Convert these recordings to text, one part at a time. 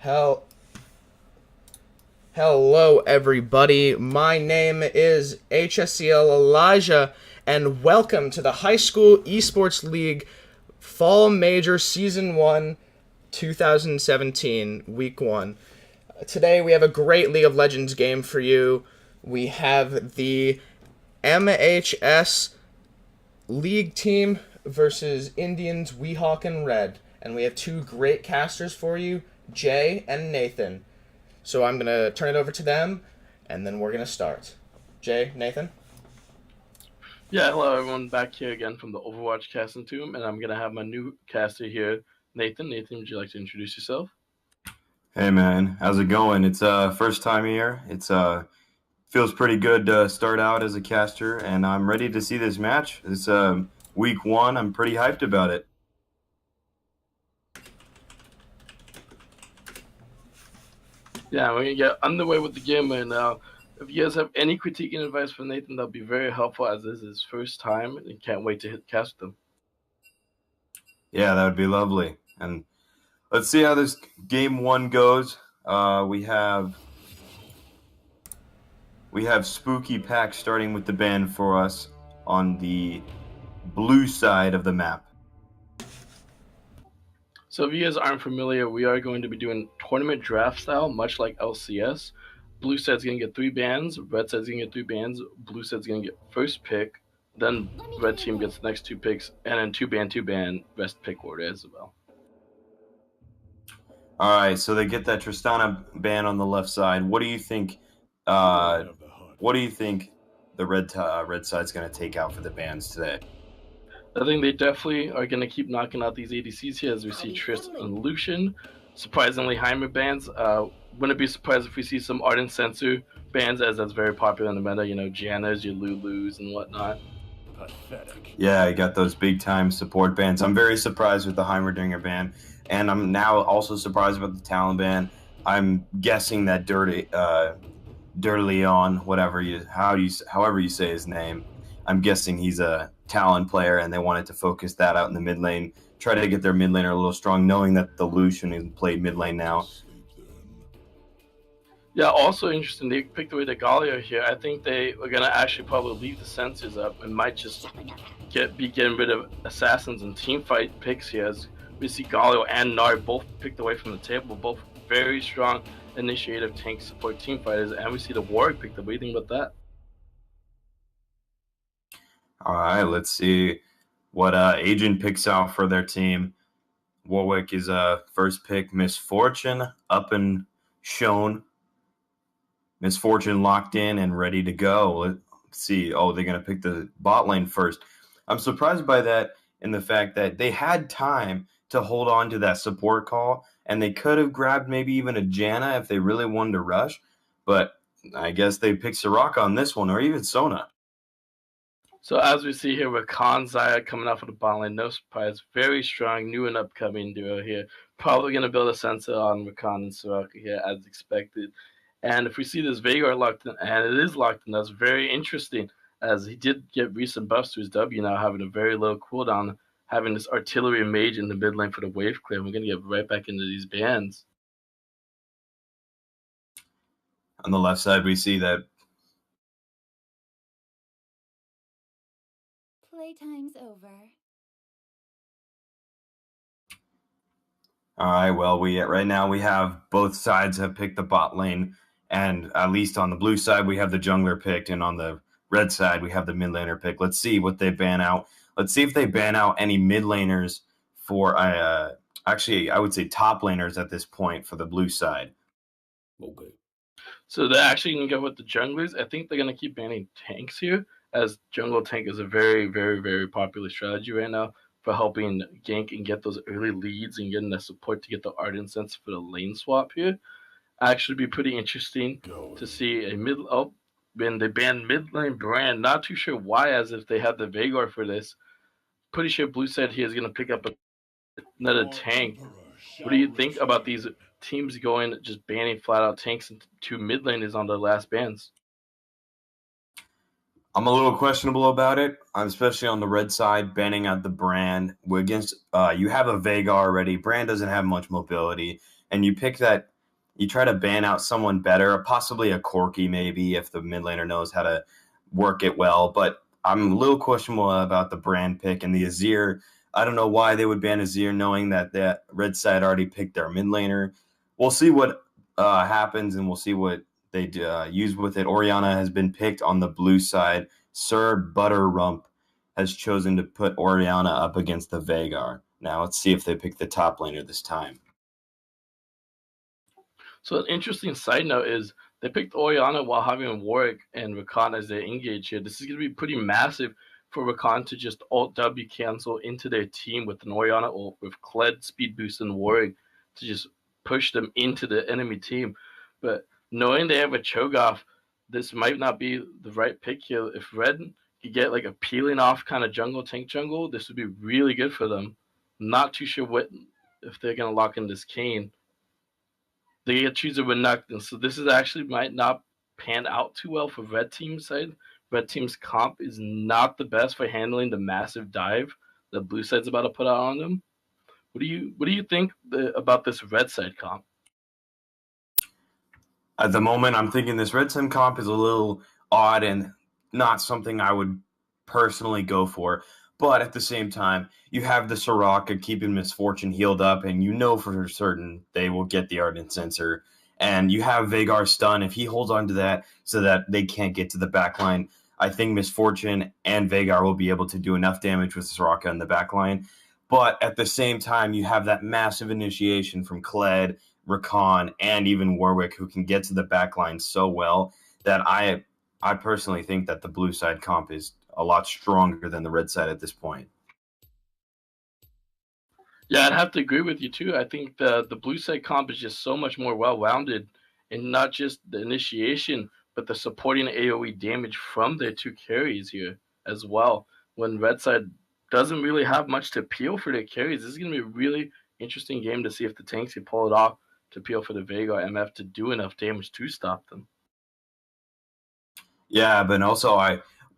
Hell, Hello, everybody. My name is HSEL Elijah, and welcome to the High School Esports League Fall Major Season 1, 2017, Week 1. Today, we have a great League of Legends game for you. We have the MHS League team versus Indians Weehawken Red, and we have two great casters for you, Jay and Nathan. So I'm going to turn it over to them, and then we're going to start. Jay, Nathan? Yeah, hello everyone, back here again from the Overwatch casting tomb, and I'm going to have my new caster here, Nathan. Nathan, would you like to introduce yourself? Hey man, how's it going? It's first time here. It's feels pretty good to start out as a caster, and I'm ready to see this match. It's week 1. I'm pretty hyped about it. Yeah, we're going to get underway with the game right now. If you guys have any critique and advice for Nathan, that'll be very helpful, as this is his first time, and can't wait to cast them. Yeah, that would be lovely. And let's see how this game 1 goes. We have Spooky Pack starting with the ban for us on the blue side of the map. So if you guys aren't familiar, we are going to be doing tournament draft style, much like LCS. Blue side's going to get 3 bans, red side's going to get 3 bans, blue side's going to get first pick, then red team gets the next 2 picks, and then 2 ban, best pick order as well. All right, so they get that Tristana ban on the left side. What do you think? What do you think the red side's going to take out for the bans today? I think they definitely are going to keep knocking out these ADCs here, as we see Trist and Lucian. Surprisingly, Heimer bans. Wouldn't be surprised if we see some Ardent Sensor bans, as that's very popular in the meta. You know, Jannas, your Lulus, and whatnot. Pathetic. Yeah, I got those big time support bans. I'm very surprised with the Heimerdinger ban, and I'm now also surprised about the Talon ban. I'm guessing that Leon, however you say his name, I'm guessing he's a Talon player, and they wanted to focus that out in the mid lane, try to get their mid laner a little strong, knowing that the Lucian is played mid lane now. Yeah, also interesting, they picked away the Galio here. I think they are going to actually probably leave the sensors up and might just be getting rid of Assassins and teamfight picks here, as we see Galio and Nard both picked away from the table, both very strong initiative tank support team fighters, and we see the Warwick picked up. What do you think about that? All right, let's see what Agent picks out for their team. Warwick is first pick, Misfortune, up and shown. Misfortune locked in and ready to go. Let's see. Oh, they're going to pick the bot lane first. I'm surprised by that, in the fact that they had time to hold on to that support call, and they could have grabbed maybe even a Janna if they really wanted to rush. But I guess they picked Soraka on this one, or even Sona. So as we see here with Khan Zaya coming off of the bot lane, no surprise, very strong, new and upcoming duo here. Probably going to build a sensor on Rakan and Soraka here, as expected. And if we see this Veigar locked in, and it is locked in, that's very interesting, as he did get recent buffs to his W now, having a very low cooldown, having this artillery mage in the mid lane for the wave clear. We're going to get right back into these bans. On the left side, we see that playtime's over. All right, well, right now we have both sides have picked the bot lane, and at least on the blue side we have the jungler picked, and on the red side we have the mid laner picked. Let's see what they ban out. Let's see if they ban out any mid laners for actually I would say top laners at this point for the blue side. Okay. So they're actually going to go with the junglers. I think they're going to keep banning tanks here, as jungle tank is a very, very, very popular strategy right now for helping gank and get those early leads and getting the support to get the Ardent Sense for the lane swap here. Actually be pretty interesting to see a when they banned mid lane Brand. Not too sure why, as if they had the Veigar for this. Pretty sure blue side here is going to pick up another tank. What do you think about these teams going just banning flat out tanks and 2 mid laners on their last bans? I'm a little questionable about it. I'm especially on the red side, banning out the Brand. We're against you have a Veigar already. Brand doesn't have much mobility, and you pick that you try to ban out someone better, possibly a Corky maybe if the mid laner knows how to work it well. But I'm a little questionable about the Brand pick and the Azir. I don't know why they would ban Azir knowing that the red side already picked their mid laner. We'll see what happens, and we'll see what they use with it. Orianna has been picked on the blue side. Sir Butterrump has chosen to put Orianna up against the Veigar. Now let's see if they pick the top laner this time. So an interesting side note is they picked Orianna while having Warwick and Rakan as their engage here. This is going to be pretty massive for Rakan to just alt W cancel into their team with an Orianna ult with Kled, Speed Boost, and Warwick to just push them into the enemy team. But knowing they have a Cho'Gath, this might not be the right pick here. If Red could get like a peeling off kind of tank jungle, this would be really good for them. Not too sure what if they're going to lock in this Kayn. They get choose a Renekton, so this is actually might not pan out too well for Red Team's side. Red Team's comp is not the best for handling the massive dive that Blue side's about to put out on them. What do you think about this Red side comp? At the moment, I'm thinking this Red Team comp is a little odd and not something I would personally go for. But at the same time, you have the Soraka keeping Misfortune healed up, and you know for certain they will get the Ardent Sensor. And you have Veigar stun. If he holds on to that so that they can't get to the backline, I think Misfortune and Veigar will be able to do enough damage with Soraka in the backline. But at the same time, you have that massive initiation from Kled, Rakan, and even Warwick, who can get to the backline so well that I personally think that the blue side comp is a lot stronger than the red side at this point. Yeah, I'd have to agree with you too. I think the blue side comp is just so much more well rounded, and not just the initiation, but the supporting AoE damage from their two carries here as well. When red side doesn't really have much to peel for their carries, this is going to be a really interesting game to see if the tanks can pull it off to peel for the Veigar MF to do enough damage to stop them. Yeah, but also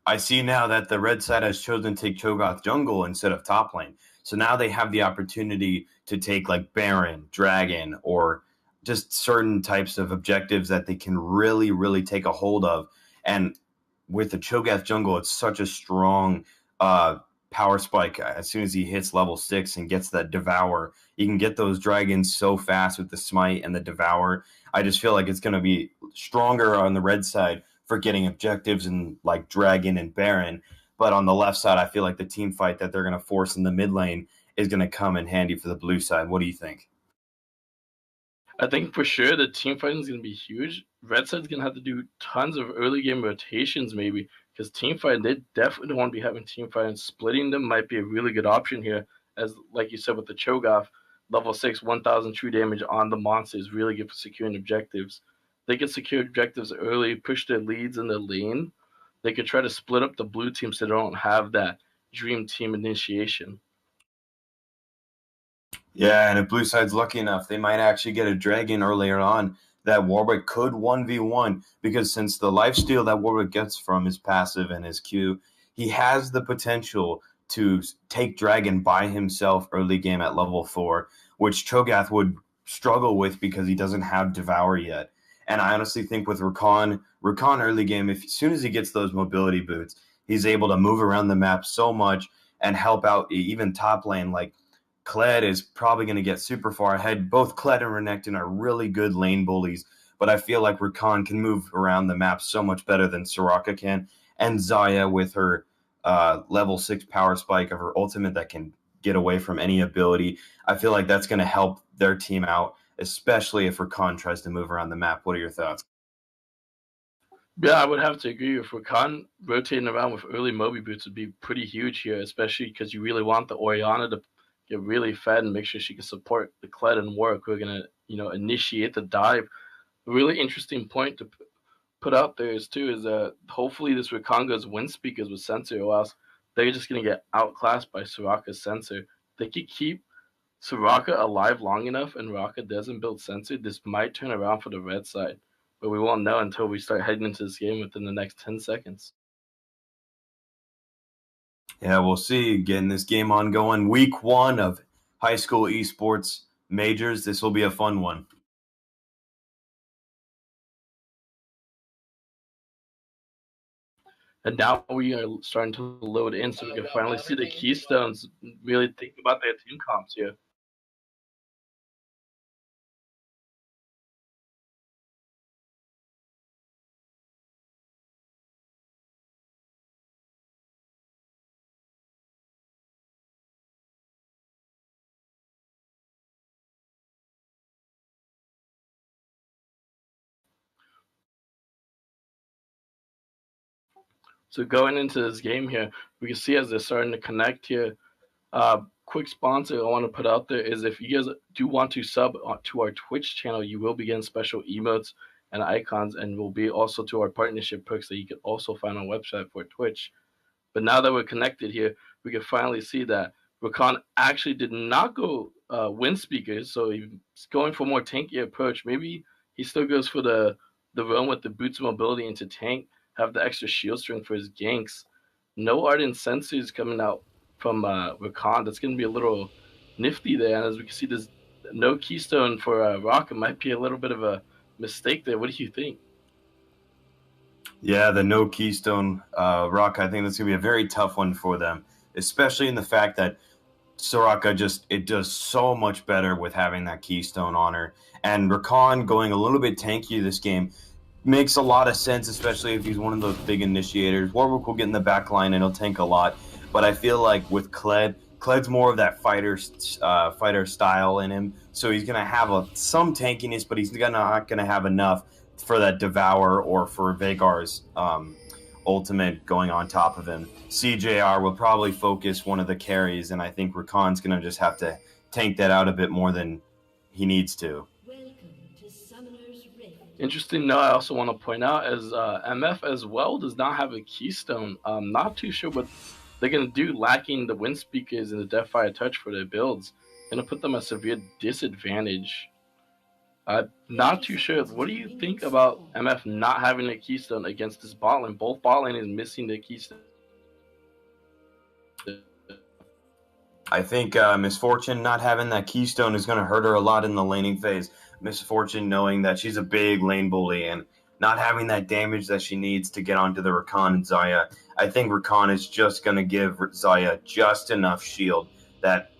I see now that the red side has chosen to take Cho'Gath jungle instead of top lane. So now they have the opportunity to take like Baron, Dragon, or just certain types of objectives that they can really, really take a hold of. And with the Cho'Gath jungle, it's such a strong power spike. As soon as he hits level 6 and gets that Devour, you can get those dragons so fast with the Smite and the Devour. I just feel like it's going to be stronger on the red side for getting objectives and like Dragon and Baron. But on the left side, I feel like the team fight that they're going to force in the mid lane is going to come in handy for the blue side. What do you think? I think for sure the team fighting is going to be huge. Red side's going to have to do tons of early game rotations maybe, because team fighting, they definitely don't want to be having team fighting. Splitting them might be a really good option here, as like you said with the Cho'Gath, level 6, 1000 true damage on the monster is really good for securing objectives. They can secure objectives early, push their leads in the lane. They could try to split up the blue team so they don't have that dream team initiation. Yeah, and if blue side's lucky enough, they might actually get a dragon earlier on that Warwick could 1v1, because since the lifesteal that Warwick gets from his passive and his Q, he has the potential to take dragon by himself early game at level 4, which Cho'Gath would struggle with because he doesn't have Devour yet. And I honestly think with Rakan early game, as soon as he gets those mobility boots, he's able to move around the map so much and help out even top lane. Like Kled is probably going to get super far ahead. Both Kled and Renekton are really good lane bullies, but I feel like Rakan can move around the map so much better than Soraka can. And Xayah with her level 6 power spike of her ultimate that can get away from any ability. I feel like that's going to help their team out, especially if Rakan tries to move around the map. What are your thoughts? Yeah, I would have to agree with Rakan rotating around with early Moby boots would be pretty huge here, especially because you really want the Orianna to get really fed and make sure she can support the Kled and Warwick who are going to, initiate the dive. A really interesting point to put out there is hopefully this Rakan goes wind speakers with Sensor, or else they're just going to get outclassed by Soraka's Sensor. They could keep Soraka alive long enough and Raka doesn't build Sensor, this might turn around for the red side. But we won't know until we start heading into this game within the next 10 seconds. Yeah, we'll see. Getting this game on going. Week 1 of high school esports majors. This will be a fun one. And now we are starting to load in, so we can finally see the Keystones really think about their team comps here. So going into this game here, we can see as they're starting to connect here. Quick sponsor I want to put out there is if you guys do want to sub to our Twitch channel, you will be getting special emotes and icons, and will be also to our partnership perks that you can also find on our website for Twitch. But now that we're connected here, we can finally see that Rakan actually did not go wind speakers, so he's going for more tanky approach. Maybe he still goes for the run with the boots mobility into tank, have the extra shield strength for his ganks. No ardent sensors coming out from Rakan. That's going to be a little nifty there. And as we can see, there's no keystone for Rock. It might be a little bit of a mistake there. What do you think? Yeah, the no keystone rock. I think that's gonna be a very tough one for them, especially in the fact that Soraka it does so much better with having that keystone on her. And Rakan going a little bit tanky this game makes a lot of sense, especially if he's one of those big initiators. Warwick will get in the back line and he'll tank a lot. But I feel like with Kled's more of that fighter style in him, so he's gonna have some tankiness, but he's not gonna have enough for that Devour or for Vagar's ultimate going on top of him. CJR will probably focus one of the carries, and I think Rakan's going to just have to tank that out a bit more than he needs to. Interesting note I also want to point out is MF as well does not have a keystone. I'm not too sure what they're going to do, lacking the wind speakers and the Deathfire touch for their builds. Going to put them at severe disadvantage. Not too sure. What do you think about MF not having a keystone against this bot lane? Both bot lane is missing the keystone. I think Misfortune not having that keystone is going to hurt her a lot in the laning phase. Misfortune knowing that she's a big lane bully and not having that damage that she needs to get onto the Rakan and Xayah. I think Rakan is just going to give Xayah just enough shield that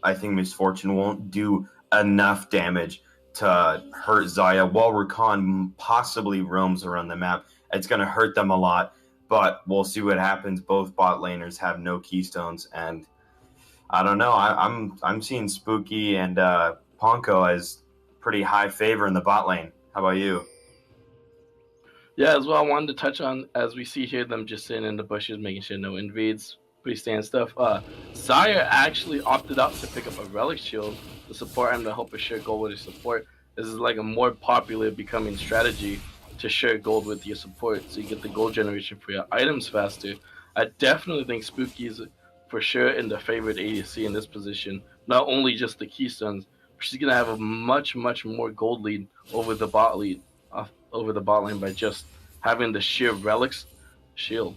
I think Misfortune won't do enough damage to hurt Xayah, while Rakan possibly roams around the map. It's going to hurt them a lot, but we'll see what happens. Both bot laners have no keystones, and I don't know. I'm seeing Spooky and Ponko as pretty high favor in the bot lane. How about you? Yeah, as well, I wanted to touch on, as we see here, them just sitting in the bushes, making sure no invades, pretty standard stuff. Xayah actually opted out to pick up a Relic Shield, the support item to help her share gold with her support. This is like a more popular becoming strategy to share gold with your support, so you get the gold generation for your items faster. I definitely think Spooky is for sure in the favorite ADC in this position. Not only just the keystones, but she's gonna have a much more gold lead over the bot lane by just having the sheer relics shield.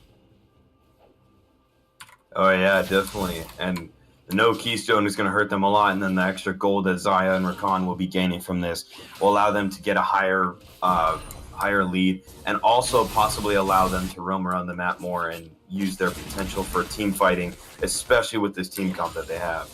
Oh yeah, definitely. And the no keystone is going to hurt them a lot, and then the extra gold that Xayah and Rakan will be gaining from this will allow them to get a higher lead, and also possibly allow them to roam around the map more and use their potential for team fighting, especially with this team comp that they have.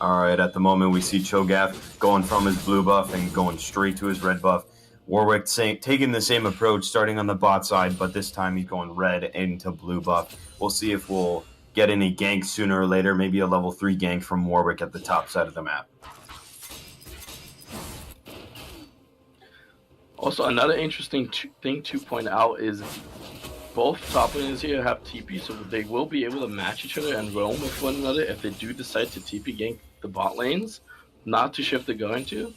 All right, at the moment we see Cho'Gath going from his blue buff and going straight to his red buff. Warwick taking the same approach, starting on the bot side, but this time he's going red into blue buff. We'll see if we'll get any ganks sooner or later, maybe a level 3 gank from Warwick at the top side of the map. Also, another interesting thing to point out is both top laners here have TP, so they will be able to match each other and roam with one another if they do decide to TP gank the bot lanes. Not too sure if they're going to.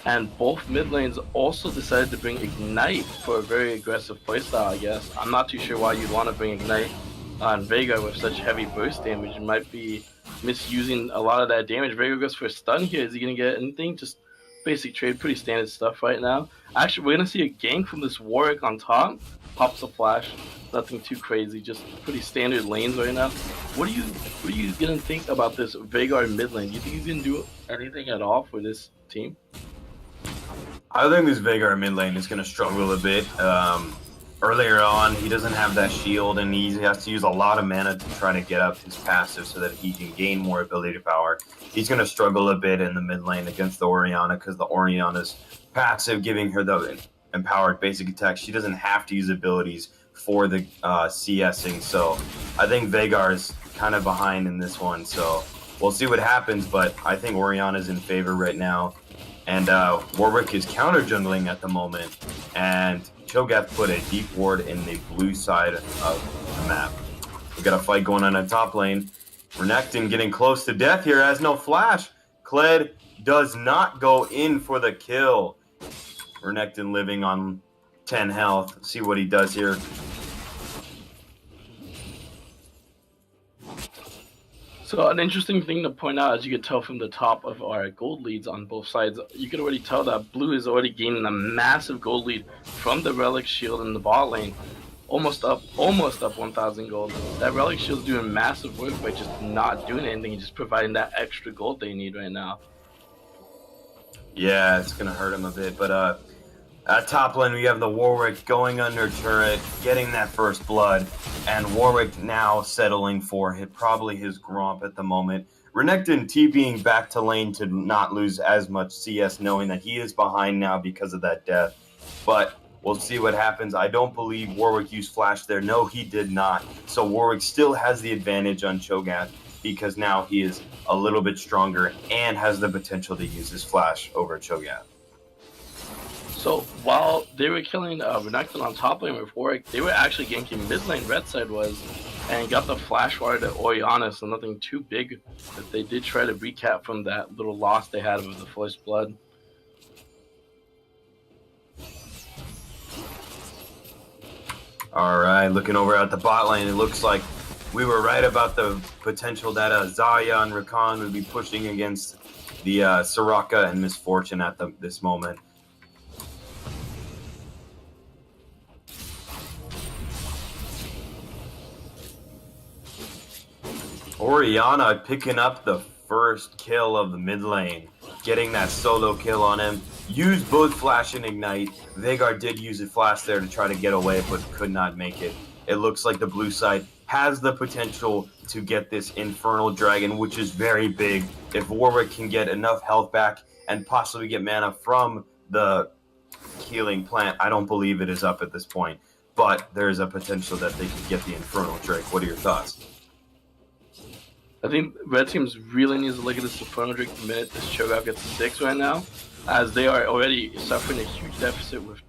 And both mid lanes also decided to bring Ignite for a very aggressive playstyle, I guess. I'm not too sure why you'd want to bring Ignite on Veigar with such heavy burst damage. You might be misusing a lot of that damage. Veigar goes for a stun here. Is he going to get anything? Just basic trade, pretty standard stuff right now. Actually, we're going to see a gank from this Warwick on top. Pops a flash. Nothing too crazy, just pretty standard lanes right now. What are you going to think about this Veigar mid lane? Do you think he's going to do anything at all for this team? I think this Veigar mid lane is going to struggle a bit. Earlier on, he doesn't have that shield, and he has to use a lot of mana to try to get up his passive so that he can gain more ability power. He's going to struggle a bit in the mid lane against the Orianna because the Orianna's passive, giving her the empowered basic attack. She doesn't have to use abilities for the CSing, so I think Veigar is kind of behind in this one, so we'll see what happens, but I think Orianna's in favor right now. And Warwick is counter jungling at the moment, and Cho'Gath put a deep ward in the blue side of the map. We got a fight going on in top lane. Renekton getting close to death here, has no flash. Kled does not go in for the kill. Renekton living on 10 health. See what he does here. So an interesting thing to point out, as you can tell from the top of our gold leads on both sides, you can already tell that blue is already gaining a massive gold lead from the relic shield in the bot lane. Almost up 1,000 gold. That relic shield's doing massive work by just not doing anything, just providing that extra gold they need right now. Yeah, it's gonna hurt him a bit, but at top lane, we have the Warwick going under turret, getting that first blood, and Warwick now settling for probably his Gromp at the moment. Renekton TPing back to lane to not lose as much CS, knowing that he is behind now because of that death. But we'll see what happens. I don't believe Warwick used flash there. No, he did not. So Warwick still has the advantage on Cho'Gath because now he is a little bit stronger and has the potential to use his flash over Cho'Gath. So while they were killing Renekton on top lane with Warwick, they were actually ganking mid lane, red side was, and got the flash ward to Orianna, so nothing too big. But they did try to recap from that little loss they had with the first blood. All right, looking over at the bot lane, it looks like we were right about the potential that Zaya and Rakan would be pushing against the Soraka and Misfortune at this moment. Orianna picking up the first kill of the mid lane, getting that solo kill on him. Used both flash and ignite. Veigar did use a flash there to try to get away, but could not make it. It looks like the blue side has the potential to get this Infernal Dragon, which is very big. If Warwick can get enough health back and possibly get mana from the healing plant, I don't believe it is up at this point, but there is a potential that they could get the Infernal Drake. What are your thoughts? I think red teams really needs to look at this Infernal Drake the minute this Cho'Gath gets 6 right now, as they are already suffering a huge deficit with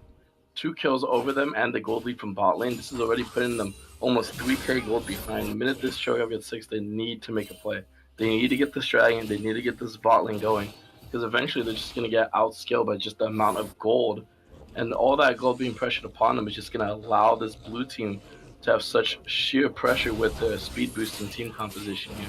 2 kills over them and the gold lead from bot lane. This is already putting them almost 3k gold behind. The minute this Cho'Gath gets 6, they need to make a play. They need to get this dragon, they need to get this bot lane going, because eventually they're just going to get outscaled by just the amount of gold, and all that gold being pressured upon them is just going to allow this blue team to have such sheer pressure with the speed boost and team composition here.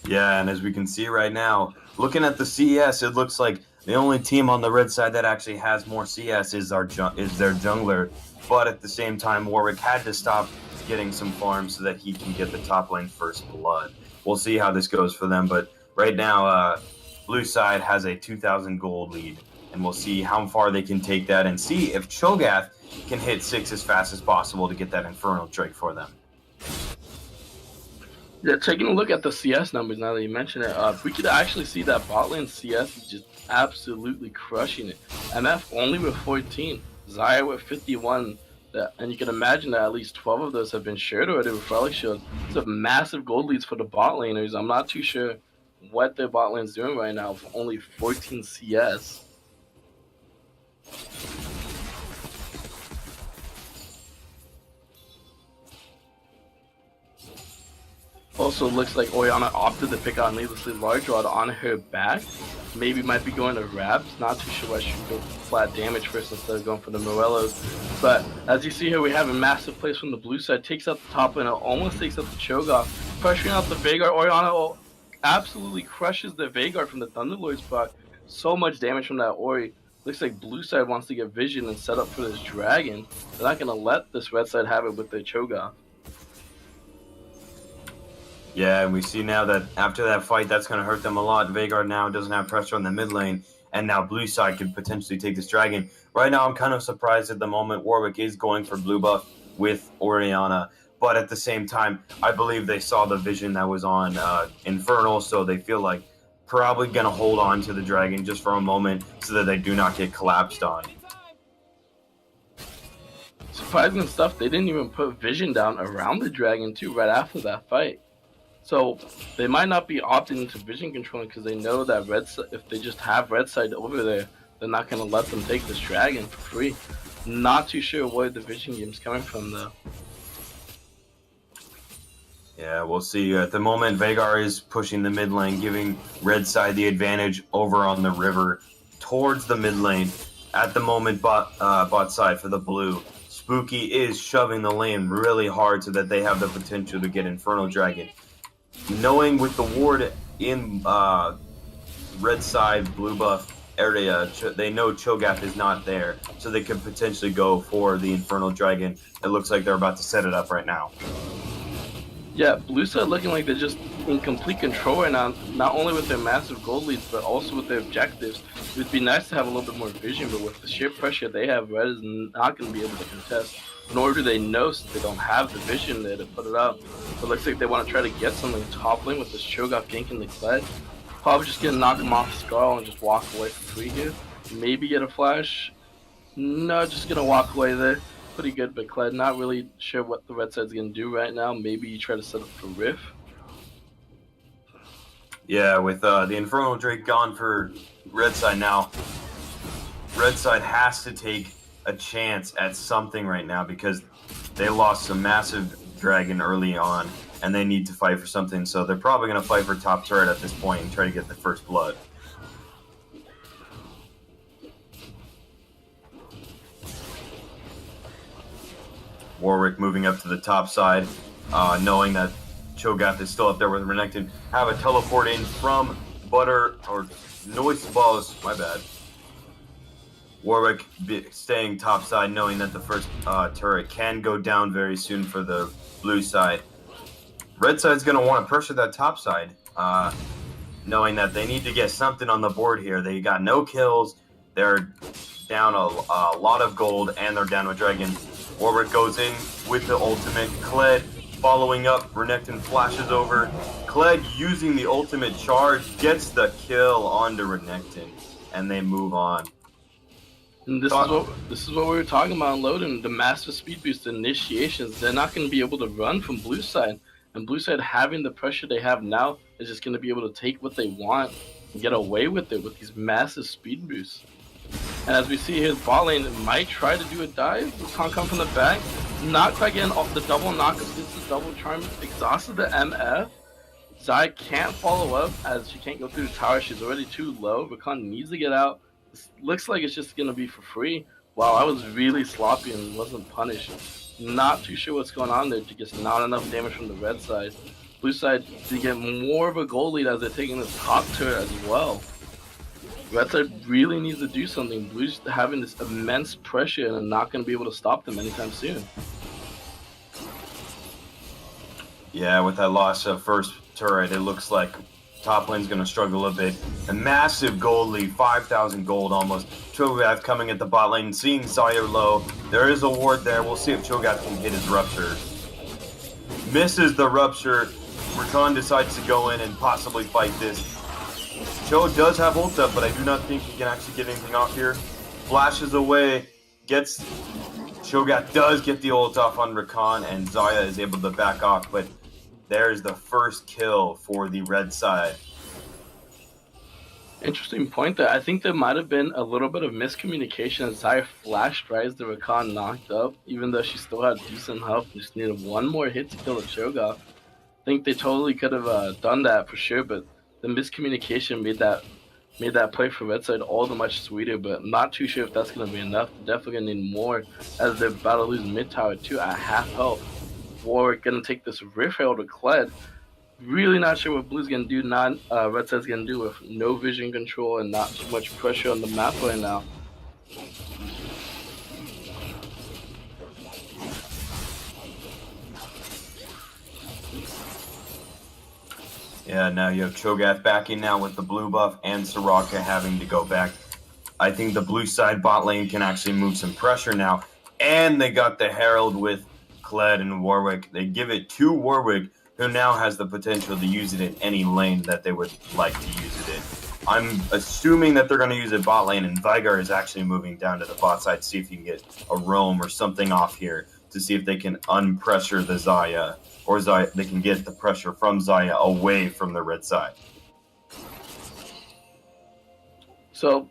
Yeah, and as we can see right now, looking at the CS, it looks like the only team on the red side that actually has more CS is their jungler. But at the same time, Warwick had to stop getting some farms so that he can get the top lane first blood. We'll see how this goes for them, but right now, blue side has a 2,000 gold lead, and we'll see how far they can take that and see if Cho'Gath can hit 6 as fast as possible to get that Infernal Drake for them. Yeah, taking a look at the CS numbers now that you mention it, we could actually see that bot lane CS is just absolutely crushing it. MF only with 14, Zaya with 51, and you can imagine that at least 12 of those have been shared already with Relic Shield. It's a massive gold leads for the bot laners. I'm not too sure what their bot lane's doing right now with only 14 CS. Also looks like Orianna opted to pick out needlessly large rod on her back. Maybe might be going to Rabs. Not too sure why she should go flat damage first instead of going for the Morellos. But as you see here, we have a massive place from the blue side. Takes out the top and it almost takes out the Cho'Gath. Pressuring out the Veigar. Orianna absolutely crushes the Veigar from the Thunderlord spot. So much damage from that Ori. Looks like blue side wants to get vision and set up for this dragon. They're not going to let this red side have it with their Cho'Gath. Yeah, and we see now that after that fight, that's going to hurt them a lot. Veigar now doesn't have pressure on the mid lane, and now blue side could potentially take this dragon. Right now, I'm kind of surprised at the moment Warwick is going for blue buff with Oriana, but at the same time, I believe they saw the vision that was on Infernal, so they feel like probably going to hold on to the dragon just for a moment so that they do not get collapsed on. Surprising stuff, they didn't even put vision down around the dragon too right after that fight. So they might not be opting into vision controlling because they know that if they just have red side over there, they're not going to let them take this dragon for free. Not too sure where the vision game's coming from though. Yeah, we'll see. At the moment, Veigar is pushing the mid lane, giving red side the advantage over on the river towards the mid lane. At the moment, bot side for the blue. Spooky is shoving the lane really hard so that they have the potential to get Infernal Dragon. Knowing with the ward in red side blue buff area, they know Cho'Gath is not there, so they could potentially go for the Infernal Dragon. It looks like they're about to set it up right now. Yeah, blue side looking like they're just in complete control right now, not only with their massive gold leads, but also with their objectives. It would be nice to have a little bit more vision, but with the sheer pressure they have, red is not going to be able to contest. Nor do they know, since they don't have the vision there to put it up. It looks like they want to try to get something top lane with this Cho'Gath ganking the Kled. Probably just gonna knock him off Skull and just walk away for free here. Maybe get a flash. No, just gonna walk away there. Pretty good, but Kled not really sure what the red side's gonna do right now. Maybe you try to set up for Riff. Yeah, with the Infernal Drake gone for red side now, red side has to take a chance at something right now because they lost some massive dragon early on and they need to fight for something, so they're probably going to fight for top turret at this point and try to get the first blood. Warwick moving up to the top side, knowing that Cho'Gath is still up there with Renekton. Have a teleport in from Noise Balls, my bad. Warwick staying top side, knowing that the first turret can go down very soon for the blue side. Red side's going to want to pressure that top side, knowing that they need to get something on the board here. They got no kills, they're down a lot of gold, and they're down a dragon. Warwick goes in with the ultimate. Kled following up, Renekton flashes over. Kled using the ultimate charge gets the kill onto Renekton, and they move on. And this is what we were talking about in Loden, the massive speed boost initiations. They're not going to be able to run from blue side, and blue side having the pressure they have now is just going to be able to take what they want and get away with it with these massive speed boosts. And as we see here, bot lane might try to do a dive. Can't come from the back. Not quite getting off the double knockup. Gets the double charm. Exhausted the MF. Zai can't follow up as she can't go through the tower. She's already too low. Rakan needs to get out. This looks like it's just going to be for free. Wow, I was really sloppy and wasn't punished. Not too sure what's going on there. Just not enough damage from the red side. Blue side to get more of a goal lead as they're taking this top turret as well. Red side really needs to do something. Blue's having this immense pressure and are not going to be able to stop them anytime soon. Yeah, with that loss of first turret, it looks like top lane's going to struggle a bit. A massive gold lead, 5,000 gold almost. Cho'Gath coming at the bot lane, seeing Sire low. There is a ward there. We'll see if Cho'Gath can hit his rupture. Misses the rupture. Rakan decides to go in and possibly fight this. Cho does have ult up, but I do not think he can actually get anything off here. Flashes away, Cho'Gath does get the ult off on Rakan, and Xayah is able to back off, but there's the first kill for the red side. Interesting point there. I think there might have been a little bit of miscommunication as Xayah flashed right as the Rakan knocked up, even though she still had decent health, just needed one more hit to kill the Cho'Gath. I think they totally could have done that for sure, but the miscommunication made that play for red side all the much sweeter, but I'm not too sure if that's going to be enough. They're definitely going to need more as they're about to lose mid tower too at half health. Warwick going to take this Rift Hail to Kled. Really not sure what Blue's going to do, red side's going to do with no vision control and not too much pressure on the map right now. Yeah, now you have Cho'Gath backing now with the blue buff and Soraka having to go back. I think the blue side bot lane can actually move some pressure now. And they got the Herald with Kled and Warwick. They give it to Warwick, who now has the potential to use it in any lane that they would like to use it in. I'm assuming that they're going to use it bot lane, and Vigar is actually moving down to the bot side to see if he can get a roam or something off here to see if they can unpressure the Xayah, or Xayah, they can get the pressure from Xayah away from the red side. So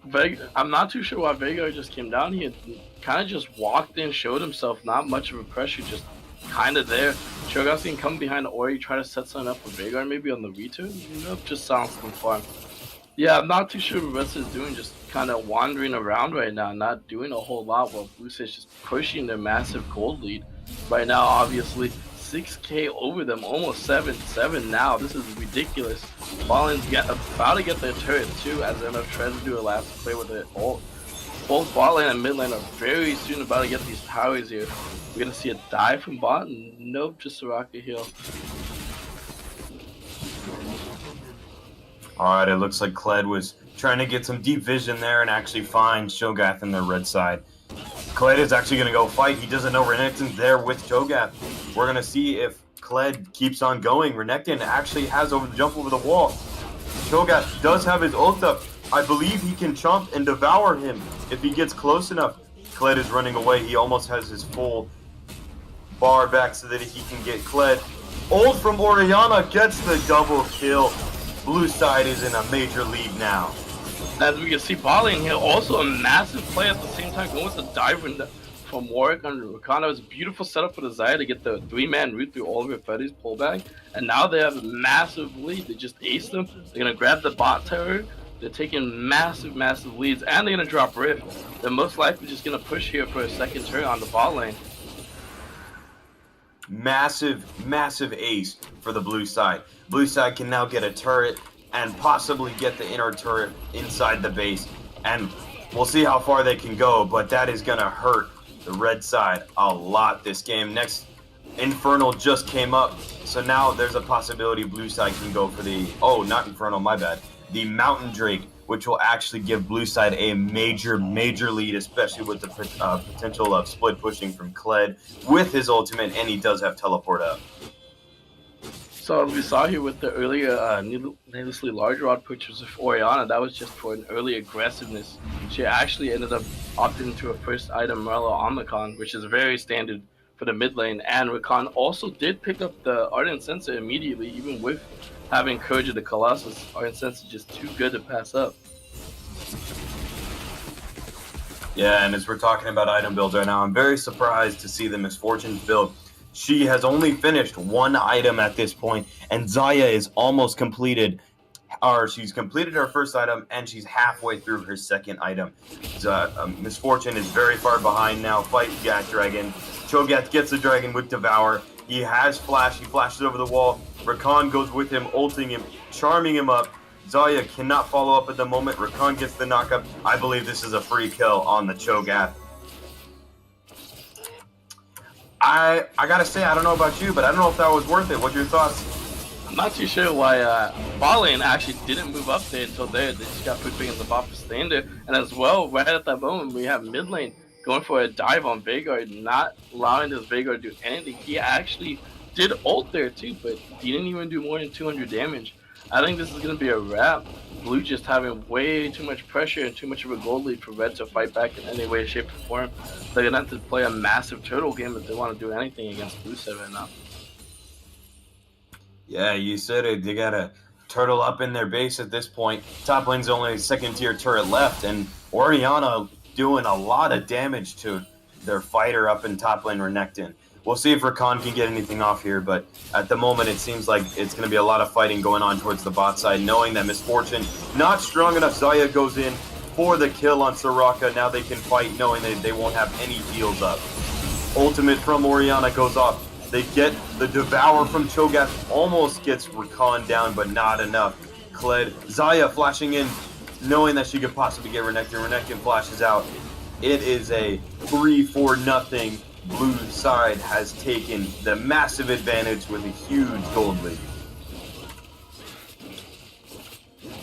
I'm not too sure why Veigar just came down. He kind of just walked in, showed himself, not much of a pressure, just kind of there. Cho'Gath can come behind Ori, try to set something up for Veigar maybe on the return. Nope, just silence them far. Yeah, I'm not too sure what Rest is doing, just kind of wandering around right now, not doing a whole lot, while Blue State's just pushing their massive gold lead. Right now, obviously, 6k over them, almost 7-7 now. This is ridiculous. Fallen's about to get their turret too, as MF tries to do a last play with it. Both bot lane and mid lane are very soon about to get these towers here. We're gonna see a dive from bot. Nope, just Soraka heal. Alright, it looks like Kled was trying to get some deep vision there and actually find Cho'Gath in the red side. Kled is actually going to go fight. He doesn't know Renekton's there with Cho'Gath. We're going to see if Kled keeps on going. Renekton actually has jump over the wall. Cho'Gath does have his ult up. I believe he can chomp and devour him if he gets close enough. Kled is running away. He almost has his full bar back so that he can get Kled. Ult from Orianna gets the double kill. Blue side is in a major lead now. As we can see, bot lane here also a massive play at the same time, going with the dive from Warwick on Rakan. It was a beautiful setup for the Xayah to get the 3-man route through all of your Freddy's pullback, and now they have a massive lead. They just aced them. They're gonna grab the bot tower. They're taking massive leads, and they're gonna drop Rift. They're most likely just gonna push here for a second turn on the bot lane. Massive ace for the blue side. Blue side can now get a turret and possibly get the inner turret inside the base. And we'll see how far they can go, but that is going to hurt the red side a lot this game. Next, Infernal just came up, so now there's a possibility blue side can go for the... Oh, not Infernal, my bad. The Mountain Drake, which will actually give blue side a major lead, especially with the potential of split pushing from Kled with his ultimate, and he does have teleport up. So as we saw here with the earlier needlessly large rod purchase of Orianna, that was just for an early aggressiveness. She actually ended up opting into a first item Morello on Rakan, which is very standard for the mid lane, and Rakan also did pick up the Ardent Sensor immediately, even with having Courage of the Colossus. Ardent Sensor is just too good to pass up. Yeah, and as we're talking about item builds right now, I'm very surprised to see the Misfortune's build. She has only finished one item at this point, and Xayah is almost completed, or she's completed her first item, and she's halfway through her second item. Misfortune is very far behind now, fighting Gat Dragon. Cho'Gath gets the dragon with Devour. He has Flash, he flashes over the wall. Rakan goes with him, ulting him, charming him up. Xayah cannot follow up at the moment. Rakan gets the knockup. I believe this is a free kill on the Cho'Gath. I gotta say, I don't know about you, but I don't know if that was worth it. What's your thoughts? I'm not too sure why bot lane actually didn't move up there until there. They just got put against the bot for staying there. And as well, right at that moment, we have mid lane going for a dive on Veigar, not allowing this Veigar to do anything. He actually did ult there too, but he didn't even do more than 200 damage. I think this is going to be a wrap. Blue just having way too much pressure and too much of a gold lead for Red to fight back in any way, shape, or form. They're going to have to play a massive turtle game if they want to do anything against Blue side right now. Yeah, you said it. They got a turtle up in their base at this point. Top lane's only second tier turret left, and Orianna doing a lot of damage to their fighter up in top lane, Renekton. We'll see if Rakan can get anything off here, but at the moment it seems like it's going to be a lot of fighting going on towards the bot side, knowing that Misfortune not strong enough. Xayah goes in for the kill on Soraka. Now they can fight knowing that they won't have any heals up. Ultimate from Orianna goes off. They get the Devour from Cho'Gath, almost gets Rakan down, but not enough. Kled, Xayah flashing in, knowing that she could possibly get Renekton. Renekton flashes out. It is a 3-4-0. Blue side has taken the massive advantage with a huge gold lead.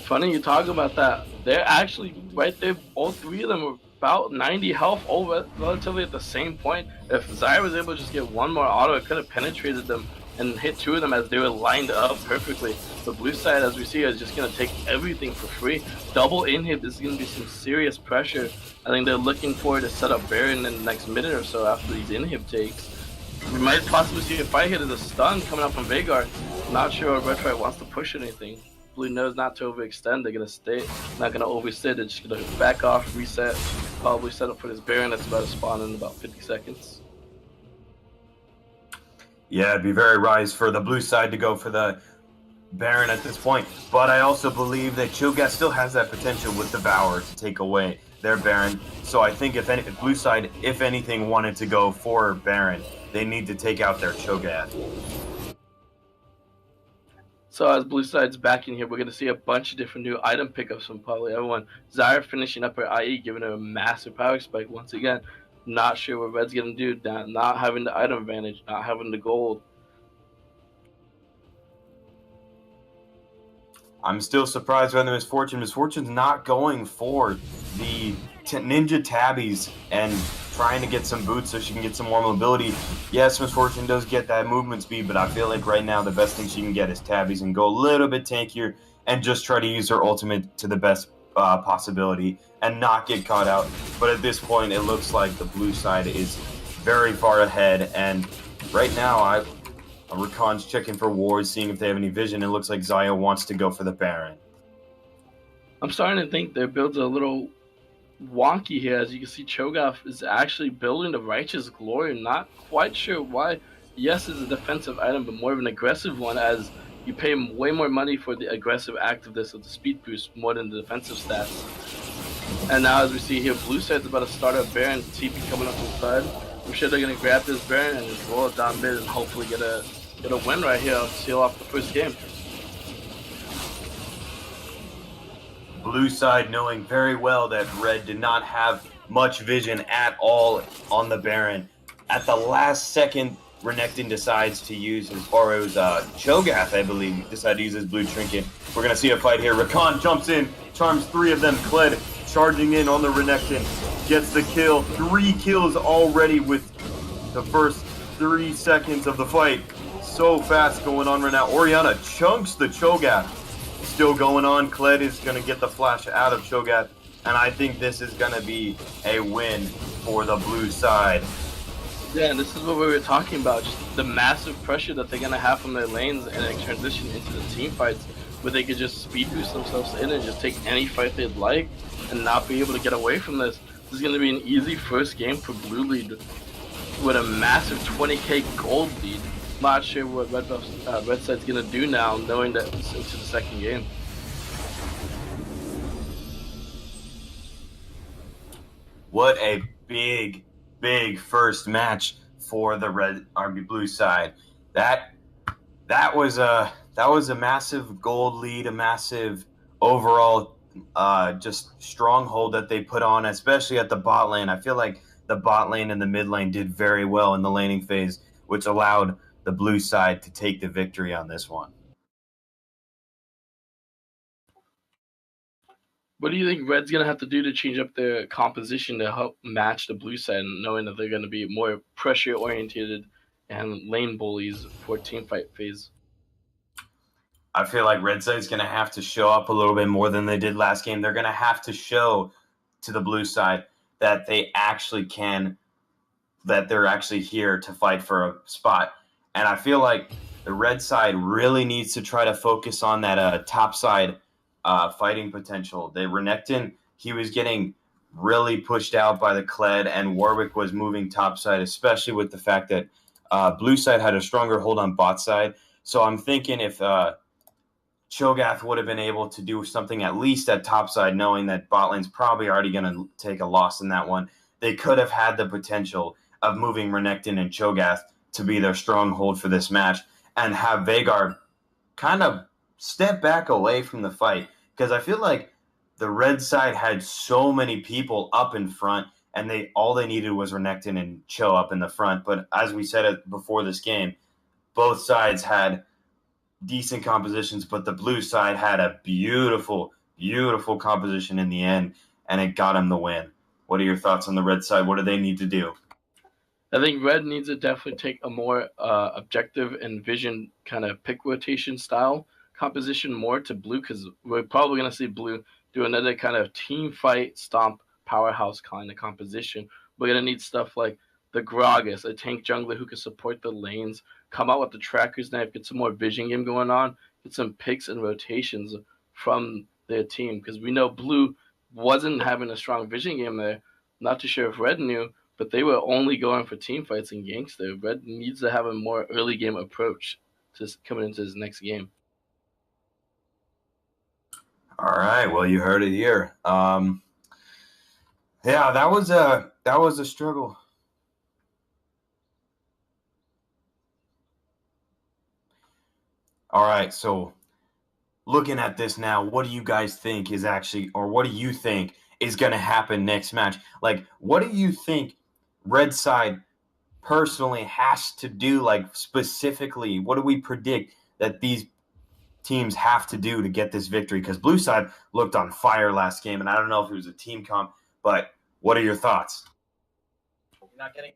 Funny you talk about that. They're actually right there. All three of them are about 90 health, all relatively at the same point. If Zyre was able to just get one more auto, it could have penetrated them and hit two of them as they were lined up perfectly. The blue side, as we see, is just going to take everything for free. Double inhib is going to be some serious pressure. I think they're looking forward to set up Baron in the next minute or so after these inhib takes. We might possibly see a fight here. There's a stun coming up from Veigar. Not sure if Red Fight wants to push anything. Blue knows not to overextend. They're gonna stay, not gonna overstay. They're just gonna back off, reset, probably set up for this Baron that's about to spawn in about 50 seconds. Yeah, it'd be very wise for the blue side to go for the Baron at this point. But I also believe that Cho'Gath still has that potential with Devour to take away their Baron. So I think if blue side, if anything, wanted to go for Baron, they need to take out their Cho'Gath. So as blue side's back in here, we're going to see a bunch of different new item pickups from probably everyone. Zyre finishing up her IE, giving her a massive power spike once again. Not sure what Red's going to do, not having the item advantage, not having the gold. I'm still surprised by the Misfortune. Misfortune's not going for the Ninja Tabbies and trying to get some boots so she can get some more mobility. Yes, Misfortune does get that movement speed, but I feel like right now the best thing she can get is Tabbies and go a little bit tankier and just try to use her ultimate to the best possibility and not get caught out. But at this point, it looks like the blue side is very far ahead, and right now Rakan's checking for wards, seeing if they have any vision. It looks like Xayah wants to go for the Baron. I'm starting to think their builds are a little wonky here. As you can see, Cho'Gath is actually building the Righteous Glory. Not quite sure why. Yes, it's a defensive item, but more of an aggressive one, as you pay way more money for the aggressive activeness of the speed boost more than the defensive stats. And now, as we see here, blue side's about to start a Baron. TP coming up inside. I'm sure they're gonna grab this Baron and just roll it down mid and hopefully get a win right here and seal off the first game. Blue side knowing very well that Red did not have much vision at all on the Baron. At the last second, Renekton decides to use his, or it was Cho'Gath, I believe, decided to use his blue trinket. We're going to see a fight here. Rakan jumps in, charms three of them. Kled charging in on the Renekton, gets the kill. 3 kills already with the first 3 seconds of the fight. So fast going on right now. Orianna chunks the Cho'Gath. Still going on. Kled is going to get the flash out of Cho'Gath, and I think this is going to be a win for the blue side. Yeah, and this is what we were talking about, just the massive pressure that they're going to have from their lanes and then transition into the team fights where they could just speed boost themselves in and just take any fight they'd like and not be able to get away from this. This is going to be an easy first game for blue lead with a massive 20k gold lead. Not sure what Red Side's going to do now, knowing that it's into the second game. What a big first match for the red RB blue side. That was a massive gold lead, a massive overall just stronghold that they put on, especially at the bot lane. I feel like the bot lane and the mid lane did very well in the laning phase, which allowed the blue side to take the victory on this one. What do you think Red's going to have to do to change up their composition to help match the blue side, knowing that they're going to be more pressure-oriented and lane bullies for team fight phase? I feel like Red Side's going to have to show up a little bit more than they did last game. They're going to have to show to the blue side that they actually can, that they're actually here to fight for a spot. And I feel like the red side really needs to try to focus on that top side fighting potential. The Renekton, he was getting really pushed out by the Kled, and Warwick was moving top side, especially with the fact that blue side had a stronger hold on bot side. So I'm thinking if Cho'Gath would have been able to do something at least at top side, knowing that bot lane's probably already going to take a loss in that one, they could have had the potential of moving Renekton and Cho'Gath to be their stronghold for this match and have Veigar kind of step back away from the fight, because I feel like the red side had so many people up in front and all they needed was Renekton and Cho up in the front. But as we said it before this game, both sides had decent compositions, but the blue side had a beautiful, beautiful composition in the end, and it got him the win. What are your thoughts on the red side? What do they need to do? I think red needs to definitely take a more objective and vision kind of pick rotation style composition more to blue, because we're probably going to see blue do another kind of team fight stomp powerhouse kind of composition. We're going to need stuff like the Gragas, a tank jungler who can support the lanes, come out with the trackers knife, get some more vision game going on, get some picks and rotations from their team, because we know blue wasn't having a strong vision game there. Not too sure if red knew, but they were only going for team fights and ganks there. Red needs to have a more early game approach to coming into his next game. All right, well, you heard it here. Yeah, that was a struggle. All right, so looking at this now, what do you guys think is actually, or what do you think is going to happen next match? Like, what do you think red side personally has to do, like specifically? What do we predict that these teams have to do to get this victory? Because blue side looked on fire last game, and I don't know if it was a team comp, but what are your thoughts? You're not getting.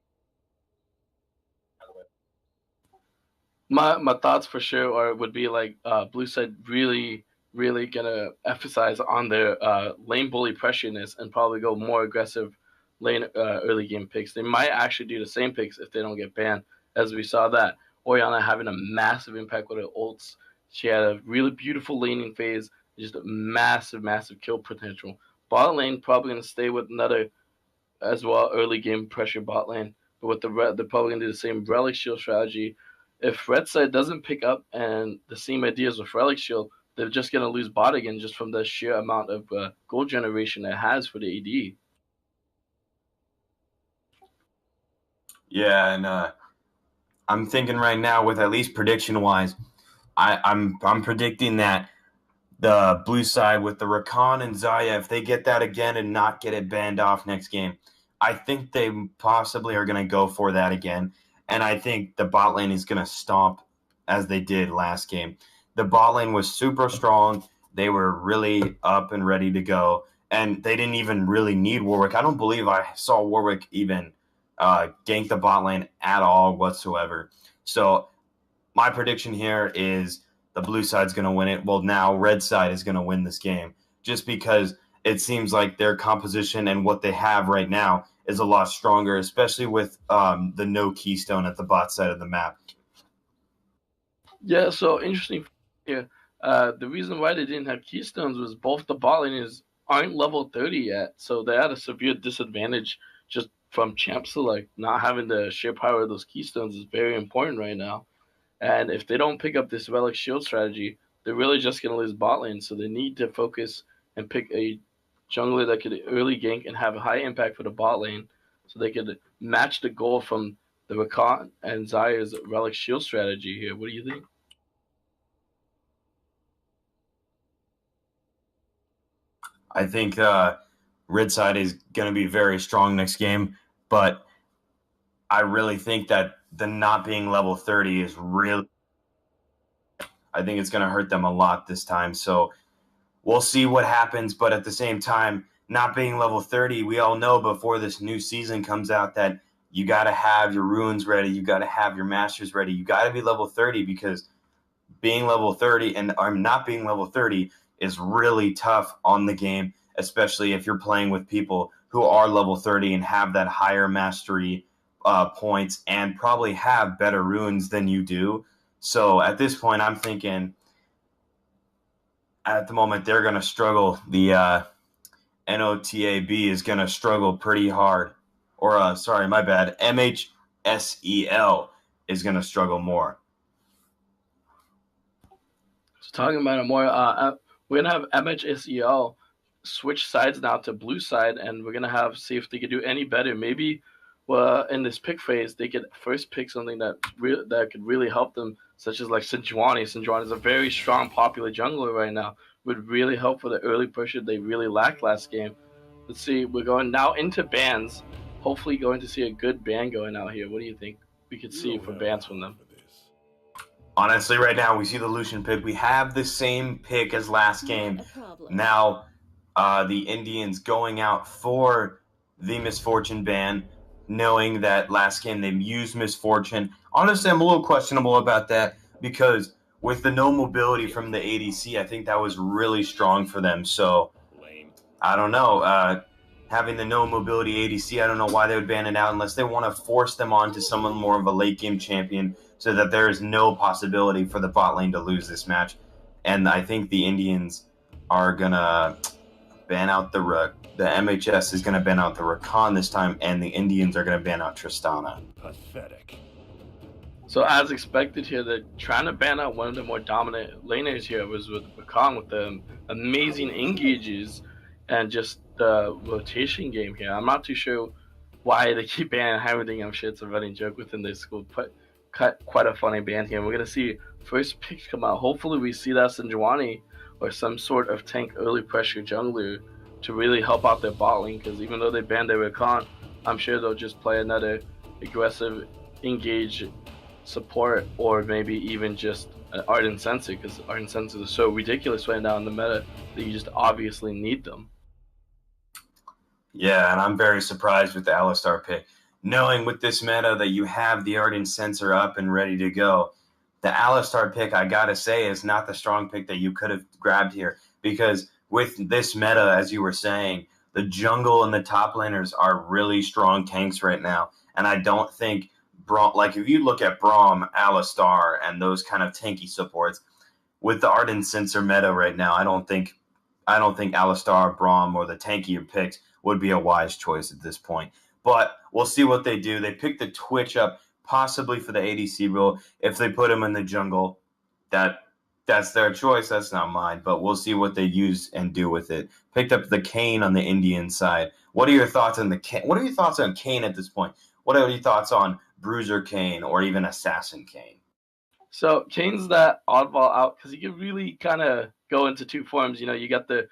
My thoughts for sure would be like blue side really gonna emphasize on their lane bully pressureness and probably go more aggressive lane early game picks. They might actually do the same picks if they don't get banned, as we saw that Oriana having a massive impact with her ults. She had a really beautiful laning phase, just a massive kill potential. Bot lane probably gonna stay with another as well early game pressure bot lane, but with the red, they're probably gonna do the same relic shield strategy. If red side doesn't pick up and the same ideas with relic shield, they're just gonna lose bot again just from the sheer amount of gold generation it has for the AD. Yeah, and I'm thinking right now, with at least prediction wise, I'm predicting that the blue side with the Rakan and Zaya, if they get that again and not get it banned off next game, I think they possibly are going to go for that again. And I think the bot lane is going to stomp as they did last game. The bot lane was super strong. They were really up and ready to go. And they didn't even really need Warwick. I don't believe I saw Warwick even gank the bot lane at all whatsoever. So my prediction here is the blue side's going to win it. Well, now red side is going to win this game, just because it seems like their composition and what they have right now is a lot stronger, especially with the no keystone at the bot side of the map. Yeah, so interesting here. The reason why they didn't have keystones was both the bot laners aren't level 30 yet, so they had a severe disadvantage just from champ select. Not having the sheer power of those keystones is very important right now. And if they don't pick up this relic shield strategy, they're really just going to lose bot lane. So they need to focus and pick a jungler that could early gank and have a high impact for the bot lane, so they could match the goal from the Rakan and Zaya's relic shield strategy here. What do you think? I think red side is going to be very strong next game, but I really think that the not being level 30 is really, I think it's going to hurt them a lot this time. So we'll see what happens. But at the same time, not being level 30, we all know before this new season comes out that you got to have your runes ready. You got to have your masters ready. You got to be level 30, because being level 30 and not being level 30 is really tough on the game, especially if you're playing with people who are level 30 and have that higher mastery points and probably have better runes than you do. So at this point, I'm thinking at the moment they're going to struggle. The NOTAB is going to struggle pretty hard. Or, sorry, my bad. MHSEL is going to struggle more. So talking about it more, we're going to have MHSEL switch sides now to blue side, and we're going to have see if they could do any better. Maybe in this pick phase, they could first pick something that could really help them, such as like Sejuani. Sejuani is a very strong, popular jungler right now. Would really help for the early pressure they really lacked last game. Let's see, we're going now into bans. Hopefully going to see a good ban going out here. What do you think we could see for bans from them? Honestly, right now, we see the Lucian pick. We have the same pick as last game. Now, the Indians going out for the Misfortune ban, knowing that last game they used Misfortune. Honestly, I'm a little questionable about that because with the no mobility from the ADC, I think that was really strong for them. So, I don't know. Having the no mobility ADC, I don't know why they would ban it out unless they want to force them onto someone more of a late game champion so that there is no possibility for the bot lane to lose this match. And I think the Indians are going to ban out the MHS is going to ban out the Rakan this time, and the Indians are going to ban out Tristana. Pathetic. So as expected here, they're trying to ban out one of the more dominant laners here was with Bakong with the amazing engages and just the rotation game here. I'm not too sure why they keep banning everything. I'm sure it's a running joke within their school, but quite a funny ban here. We're going to see first picks come out. Hopefully we see that Sanjuani or some sort of tank early pressure jungler to really help out their bot lane, because even though they banned their Rakan, I'm sure they'll just play another aggressive engage support, or maybe even just an Ardent Sensor, because Ardent Sensors are so ridiculous right now in the meta that you just obviously need them. Yeah, and I'm very surprised with the Alistar pick. Knowing with this meta that you have the Ardent Sensor up and ready to go, the Alistar pick, I gotta say, is not the strong pick that you could have grabbed here. Because with this meta, as you were saying, the jungle and the top laners are really strong tanks right now. And I don't think like if you look at Braum, Alistar, and those kind of tanky supports, with the Ardent Sensor meta right now, I don't think Alistar, Braum, or the tankier picks would be a wise choice at this point. But we'll see what they do. They picked the Twitch up possibly for the ADC role. If they put him in the jungle, that's their choice. That's not mine. But we'll see what they use and do with it. Picked up the Kayn on the Indian side. What are your thoughts on Kayn at this point? What are your thoughts on Bruiser Kayn or even Assassin Kayn? So Kayn's that oddball out because he can really kind of go into two forms. You know, you got the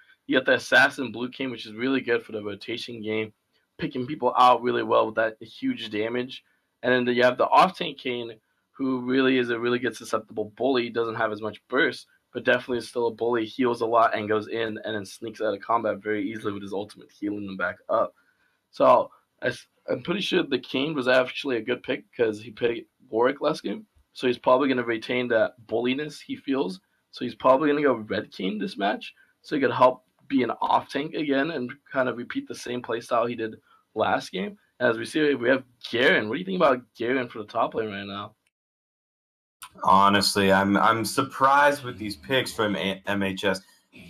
Assassin Blue Kayn, which is really good for the rotation game, picking people out really well with that huge damage. And then you have the off tank Kayn, who really is a really good susceptible bully. Doesn't have as much burst, but definitely is still a bully. Heals a lot and goes in and then sneaks out of combat very easily with his ultimate, healing them back up. So I'm pretty sure the Kayn was actually a good pick because he picked Warwick last game. So he's probably going to retain that bulliness he feels. So he's probably going to go Red Kayn this match. So he could help be an off tank again and kind of repeat the same playstyle he did last game. And as we see, we have Garen. What do you think about Garen for the top lane right now? Honestly, I'm surprised with these picks from MHS.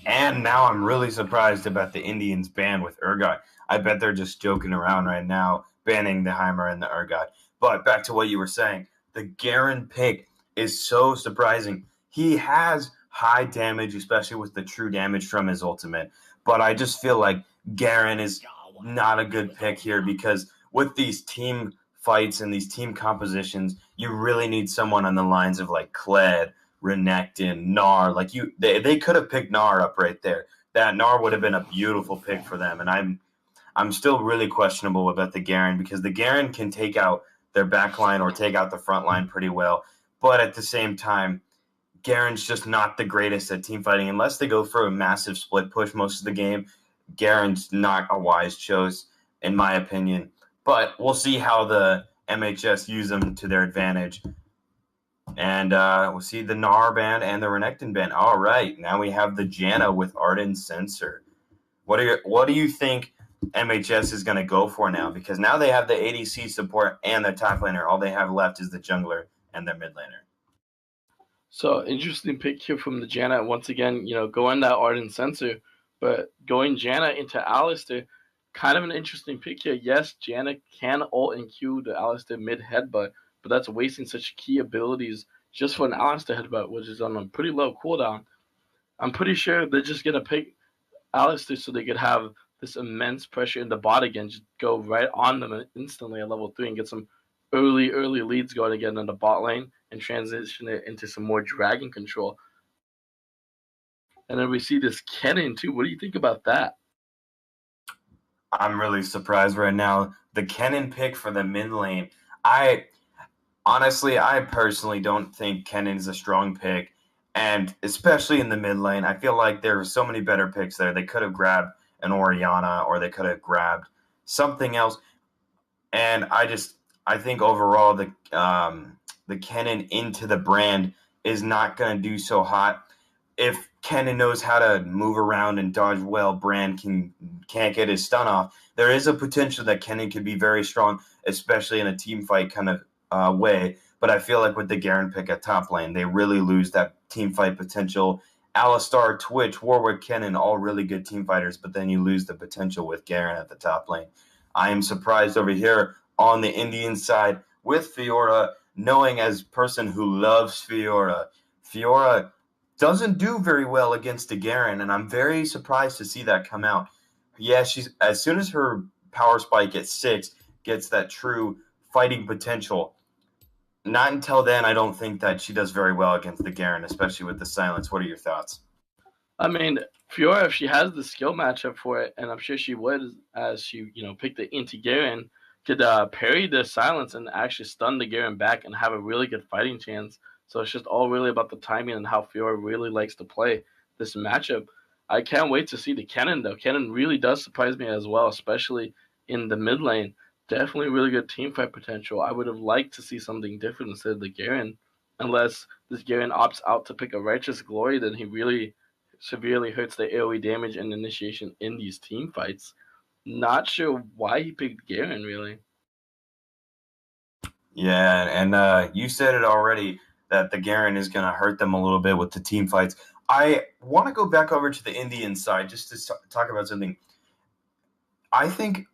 And now I'm really surprised about the Indians ban with Urgot. I bet they're just joking around right now, banning the Heimer and the Urgot. But back to what you were saying, the Garen pick is so surprising. He has high damage, especially with the true damage from his ultimate. But I just feel like Garen is not a good pick here because with these team fights and these team compositions, you really need someone on the lines of like Kled, Renekton, Gnar. Like they could have picked Gnar up right there. That Gnar would have been a beautiful pick for them. And I'm still really questionable about the Garen because the Garen can take out their back line or take out the front line pretty well. But at the same time, Garen's just not the greatest at team fighting. Unless they go for a massive split push most of the game, Garen's not a wise choice, in my opinion. But we'll see how the MHS use them to their advantage. And we'll see the Gnar ban and the Renekton ban. All right, now we have the Janna with Ardent Sensor. What do you think MHS is going to go for now? Because now they have the ADC support and their top laner. All they have left is the jungler and their mid laner. So interesting pick here from the Janna. Once again, going that Ardent Sensor, but going Janna into Alistar, kind of an interesting pick here. Yes, Janna can ult and Q the Alistar mid headbutt, but that's wasting such key abilities just for an Alistar headbutt, which is on a pretty low cooldown. I'm pretty sure they're just gonna pick Alistar so they could have this immense pressure in the bot again, just go right on them instantly at level 3 and get some early leads going again in the bot lane and transition it into some more dragon control. And then we see this Kennen too. What do you think about that? I'm really surprised right now. The Kennen pick for the mid lane, Honestly, I personally don't think Kennan's a strong pick, and especially in the mid lane, I feel like there are so many better picks there. They could have grabbed an Oriana, or they could have grabbed something else. And I think overall the Kennen into the brand is not going to do so hot. If Kennen knows how to move around and dodge well, Brand can't get his stun off. There is a potential that Kennen could be very strong, especially in a team fight kind of way. But I feel like with the Garen pick at top lane, they really lose that team fight potential. Alistar, Twitch, Warwick, Kennen, all really good team fighters, but then you lose the potential with Garen at the top lane. I am surprised over here on the Indian side with Fiora, knowing as a person who loves Fiora doesn't do very well against the Garen, and I'm very surprised to see that come out. Yeah, she's as soon as her power spike at 6 gets that true fighting potential. Not until then, I don't think that she does very well against the Garen, especially with the silence. What are your thoughts? I mean, Fiora, if she has the skill matchup for it, and I'm sure she would, as she picked the into Garen, could parry the silence and actually stun the Garen back and have a really good fighting chance. So it's just all really about the timing and how Fiora really likes to play this matchup. I can't wait to see the Kennen though. Kennen really does surprise me as well, especially in the mid lane. Definitely really good team fight potential. I would have liked to see something different instead of the Garen. Unless this Garen opts out to pick a Righteous Glory, then he really severely hurts the AoE damage and initiation in these team fights. Not sure why he picked Garen, really. Yeah, and you said it already that the Garen is going to hurt them a little bit with the team fights. I want to go back over to the Indian side just to talk about something. I think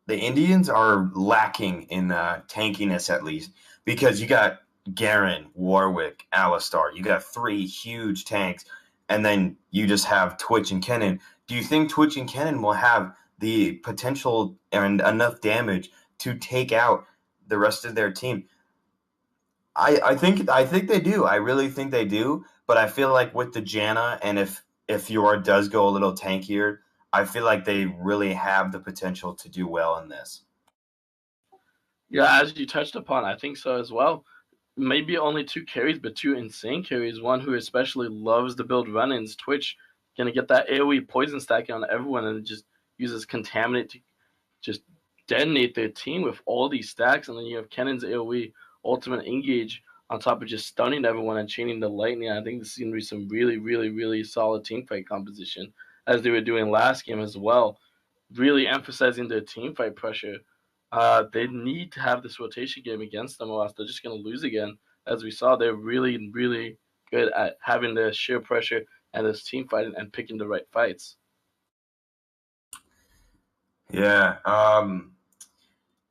the Indians are lacking in tankiness, at least, because you got Garen, Warwick, Alistar. You got 3 huge tanks, and then you just have Twitch and Kennen. Do you think Twitch and Kennen will have the potential and enough damage to take out the rest of their team? I think they do. I really think they do. But I feel like with the Janna, and if Yor does go a little tankier, I feel like they really have the potential to do well in this. Yeah, as you touched upon, I think so as well. Maybe only 2 carries, but 2 insane carries. One who especially loves to build run-ins, Twitch, gonna get that AoE poison stacking on everyone and just uses Contaminate to just detonate their team with all these stacks. And then you have Kennen's AoE ultimate engage on top of just stunning everyone and chaining the lightning. I think this is gonna be some really, really, really solid team fight composition, as they were doing last game as well, really emphasizing their team fight pressure. They need to have this rotation game against them, or else they're just going to lose again. As we saw, they're really, really good at having their sheer pressure and this team fighting and picking the right fights. Yeah. How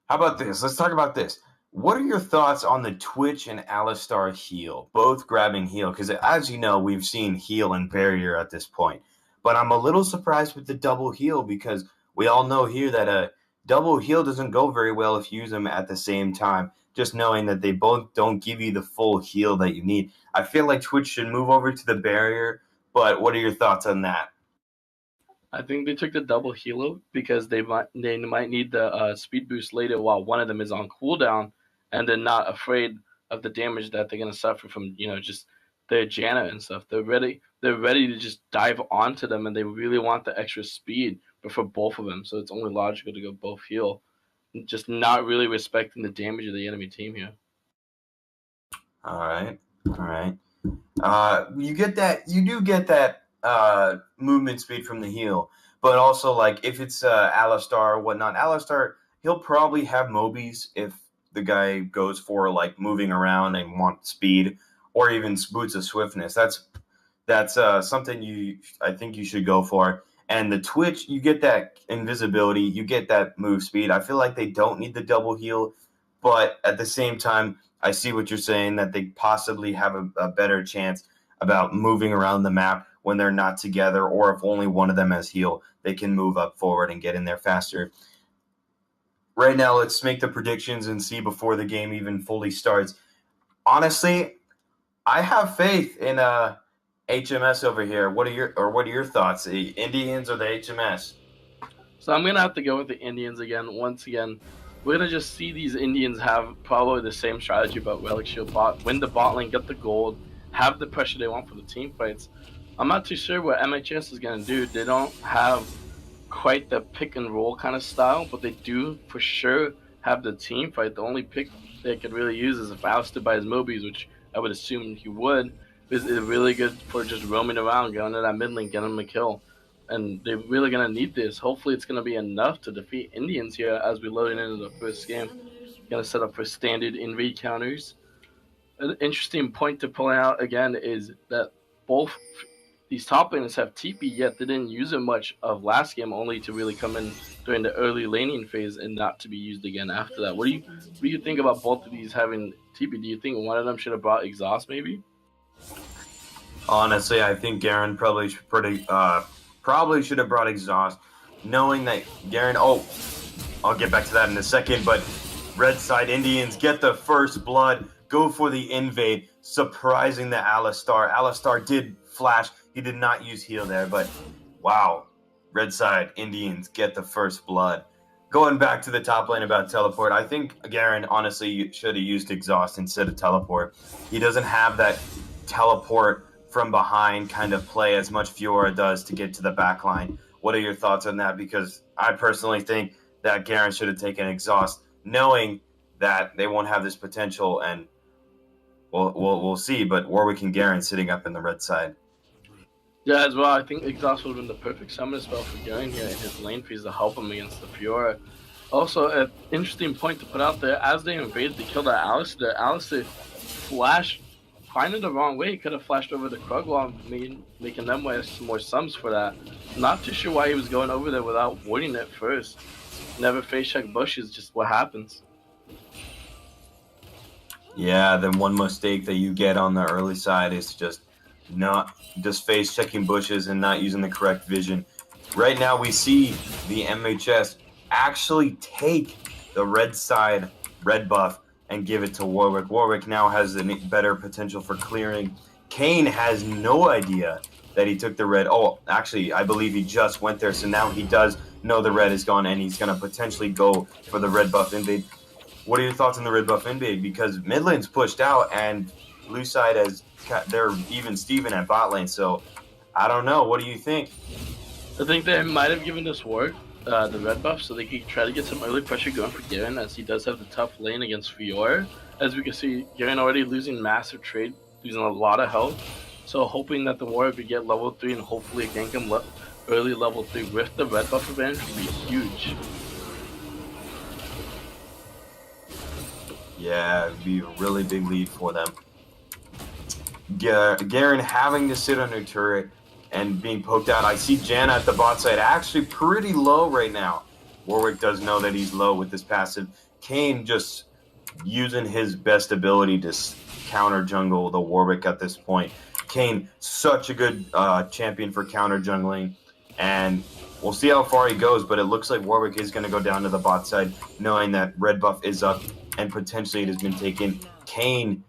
about this? Let's talk about this. What are your thoughts on the Twitch and Alistar heal? Both grabbing heal, because as you know, we've seen heal and barrier at this point. But I'm a little surprised with the double heal because we all know here that a double heal doesn't go very well if you use them at the same time. Just knowing that they both don't give you the full heal that you need. I feel like Twitch should move over to the barrier, but what are your thoughts on that? I think they took the double heal because they might need the speed boost later while one of them is on cooldown, and they're not afraid of the damage that they're gonna suffer from just their Janna and stuff. They're ready to just dive onto them, and they really want the extra speed, but for both of them, so it's only logical to go both heal. Just not really respecting the damage of the enemy team here. All right. All right. You do get that movement speed from the heal, but also like if it's Alistar or whatnot, Alistar he'll probably have Mobies if the guy goes for like moving around and want speed, or even Boots of Swiftness. That's something I think you should go for. And the Twitch, you get that invisibility, you get that move speed. I feel like they don't need the double heal, but at the same time, I see what you're saying, that they possibly have a better chance about moving around the map when they're not together, or if only one of them has heal, they can move up forward and get in there faster. Right now, let's make the predictions and see before the game even fully starts. Honestly, I have faith in HMS over here. What are your thoughts? The Indians or the HMS? So I'm gonna have to go with the Indians again. Once again, we're going to just see these Indians have probably the same strategy about Relic Shield bot, win the bot lane, get the gold, have the pressure they want for the team fights. I'm not too sure what MHS is going to do. They don't have quite the pick and roll kind of style, but they do for sure have the team fight. The only pick they could really use is if ousted by his Mobies, which I would assume he would. Is really good for just roaming around, going to that mid lane, getting him a kill. And they're really going to need this. Hopefully it's going to be enough to defeat Indians here as we load into the first game. Going to set up for standard invade counters. An interesting point to point out again is that both these top laners have TP, yet they didn't use it much of last game, only to really come in during the early laning phase and not to be used again after that. What do you think about both of these having TP? Do you think one of them should have brought exhaust maybe? Honestly, I think Garen probably should have brought exhaust, knowing that Garen. Oh, I'll get back to that in a second. But red side Indians get the first blood, go for the invade, surprising the Alistar. Alistar did flash. He did not use heal there, but wow, red side Indians get the first blood. Going back to the top lane about teleport, I think Garen honestly should have used exhaust instead of teleport. He doesn't have that teleport from behind kind of play as much Fiora does to get to the back line. What are your thoughts on that? Because I personally think that Garen should have taken exhaust, knowing that they won't have this potential, and we'll see. But Warwick and Garen sitting up in the red side. Yeah, as well, I think exhaust would have been the perfect summon spell for Garen here in his lane phase to help him against the Fiora. Also, an interesting point to put out there, as they invaded to kill that Alistar flashed kind of the wrong way. He could have flashed over the Krugwall, making them wear some more sums for that. Not too sure why he was going over there without warding it first. Never face check bushes, just what happens. Yeah, then one mistake that you get on the early side is just face checking bushes and not using the correct vision. Right now we see the MHS actually take the red side red buff and give it to Warwick. Warwick now has a better potential for clearing. Kayn has no idea that he took the red. Oh, actually, I believe he just went there, so now he does know the red is gone, and he's going to potentially go for the red buff invade. What are your thoughts on the red buff invade? Because mid lane's pushed out, and blue side they're even Steven at bot lane, so I don't know. What do you think? I think they might have given this ward the red buff so they could try to get some early pressure going for Garen, as he does have the tough lane against Fiora. As we can see, Garen already losing massive trade, losing a lot of health. So hoping that the warrior could get level 3 and hopefully gank him early level 3 with the red buff advantage would be huge. Yeah, it'd be a really big lead for them. Garen having to sit under turret and being poked out. I see Janna at the bot side actually pretty low right now. Warwick does know that he's low with this passive. Kayn just using his best ability to counter jungle the Warwick at this point. Kayn, such a good champion for counter jungling, and we'll see how far he goes, but it looks like Warwick is going to go down to the bot side, knowing that red buff is up and potentially it has been taken. Kayn,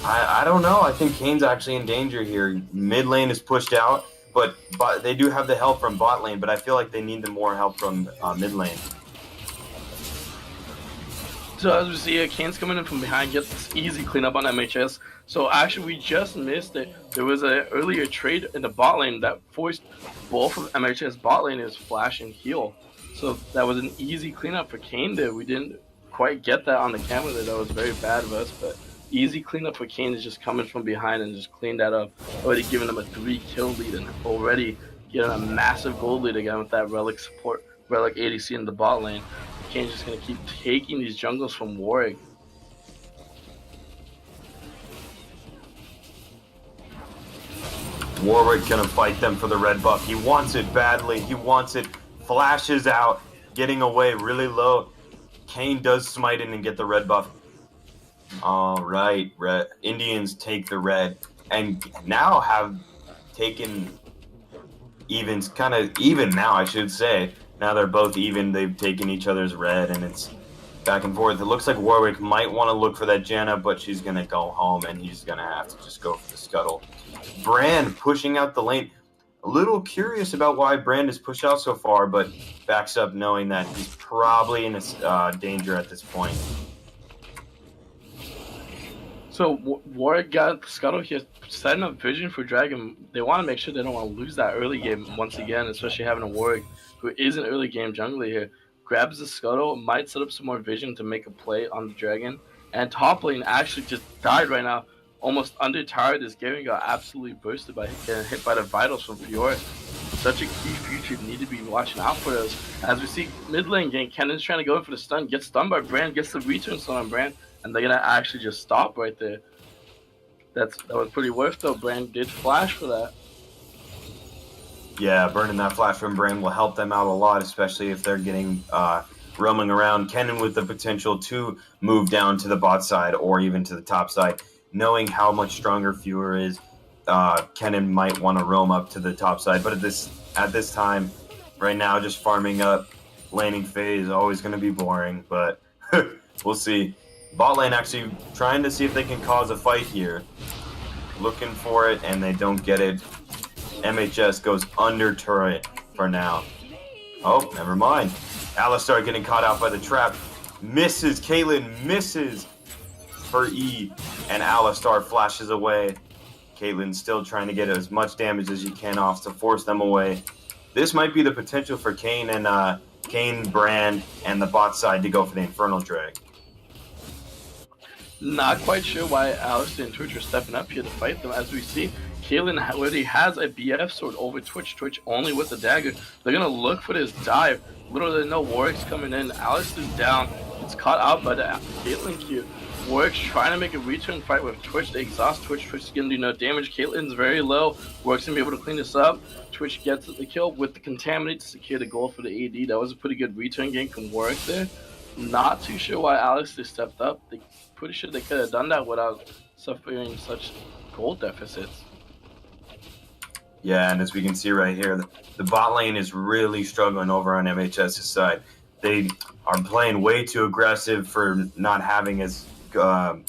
I don't know. I think Kayn's actually in danger here. Mid lane is pushed out, but they do have the help from bot lane, but I feel like they need the more help from mid lane. So as we see, Kayn's coming in from behind, gets this easy cleanup on MHS. So actually, we just missed it. There was an earlier trade in the bot lane that forced both of MHS bot laners flash and heal. So that was an easy cleanup for Kayn there. We didn't quite get that on the camera there. That was very bad of us, but easy cleanup for Kayn is just coming from behind and just clean that up. Already giving him a 3-kill lead and already getting a massive gold lead again with that relic support, relic ADC in the bot lane. Kayn's just going to keep taking these jungles from Warwick. Warwick going to fight them for the red buff. He wants it badly. He wants it. Flashes out, getting away really low. Kayn does smite in and get the red buff. All right, Indians take the red and now have taken kind of even now, I should say. Now they're both even. They've taken each other's red, and it's back and forth. It looks like Warwick might want to look for that Janna, but she's going to go home, and he's going to have to just go for the scuttle. Brand pushing out the lane. A little curious about why Brand is pushed out so far, but backs up knowing that he's probably in danger at this point. So Warwick got Scuttle here, setting up vision for Dragon. They want to make sure they don't want to lose that early game once again, especially having a Warwick who is an early game jungler here. Grabs the Scuttle, might set up some more vision to make a play on the Dragon. And top lane actually just died right now. Almost under tower, this Garen got absolutely bursted by getting hit by the Vitals from Fiora. Such a key future, need to be watching out for those. As we see mid lane game, Kennan's trying to go in for the stun, gets stunned by Brand, gets the return stun on Brand, and they're gonna actually just stop right there. That was pretty worth though. Brand did flash for that. Yeah, burning that flash from Brand will help them out a lot, especially if they're getting roaming around. Kennen with the potential to move down to the bot side or even to the top side. Knowing how much stronger Fiora is, Kennen might want to roam up to the top side. But at this time, right now, just farming up, laning phase, always going to be boring. But we'll see. Bot lane actually trying to see if they can cause a fight here. Looking for it, and they don't get it. MHS goes under turret for now. Oh, never mind. Alistar getting caught out by the trap. Misses. Caitlyn misses for E, and Alistar flashes away. Caitlyn still trying to get as much damage as you can off to force them away. This might be the potential for Kayn and Kayn, Brand, and the bot side to go for the Infernal Drag. Not quite sure why Alistair and Twitch are stepping up here to fight them. As we see, Caitlyn already has a BF sword over Twitch. Twitch only with the dagger. They're going to look for this dive. Little they know Warwick's coming in. Alistair's down. It's caught out by the Caitlyn Q. Warwick's trying to make a return fight with Twitch. They exhaust Twitch. Twitch is going to do no damage. Caitlyn's very low. Warwick's going to be able to clean this up. Twitch gets the kill with the Contaminate to secure the goal for the AD. That was a pretty good return game from Warwick there. Not too sure why Alistair stepped up. Pretty sure they could have done that without suffering such goal deficits. Yeah, and as we can see right here, the bot lane is really struggling over on MHS's side. They are playing way too aggressive for not having as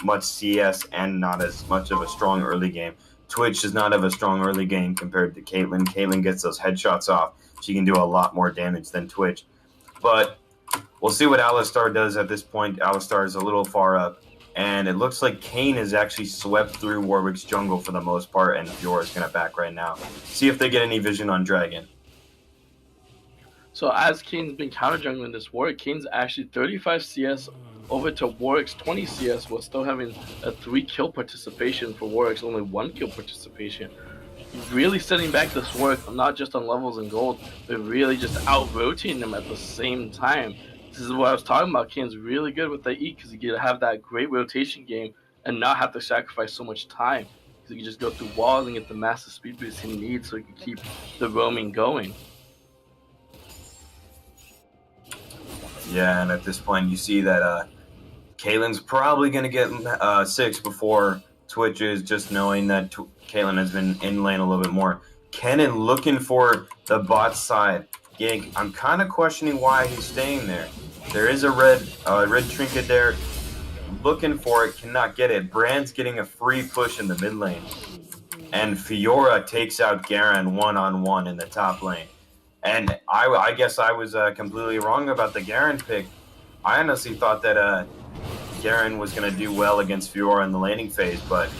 much CS and not as much of a strong early game. Twitch does not have a strong early game compared to Caitlyn. Caitlyn gets those headshots off. She can do a lot more damage than Twitch. But we'll see what Alistar does at this point. Alistar is a little far up. And it looks like Kayn has actually swept through Warwick's jungle for the most part, and Fiora is going to back right now. See if they get any vision on Dragon. So as Kayn's been counter jungling this Warwick, Kayn's actually 35 CS over to Warwick's 20 CS while still having a 3 kill participation for Warwick's only 1 kill participation. Really setting back this Warwick, not just on levels and gold, but really just out-rotating them at the same time. This is what I was talking about. Kayn's really good with the E because he can have that great rotation game and not have to sacrifice so much time. Because he can just go through walls and get the massive speed boost he needs so he can keep the roaming going. Yeah, and at this point you see that Caitlyn's probably going to get 6 before Twitch is, just knowing that Caitlyn has been in lane a little bit more. Kennen looking for the bot side. Gig, I'm kind of questioning why he's staying there. There is a red trinket there. Looking for it, cannot get it. Brand's getting a free push in the mid lane. And Fiora takes out Garen one-on-one in the top lane. And I guess I was completely wrong about the Garen pick. I honestly thought that Garen was going to do well against Fiora in the laning phase, but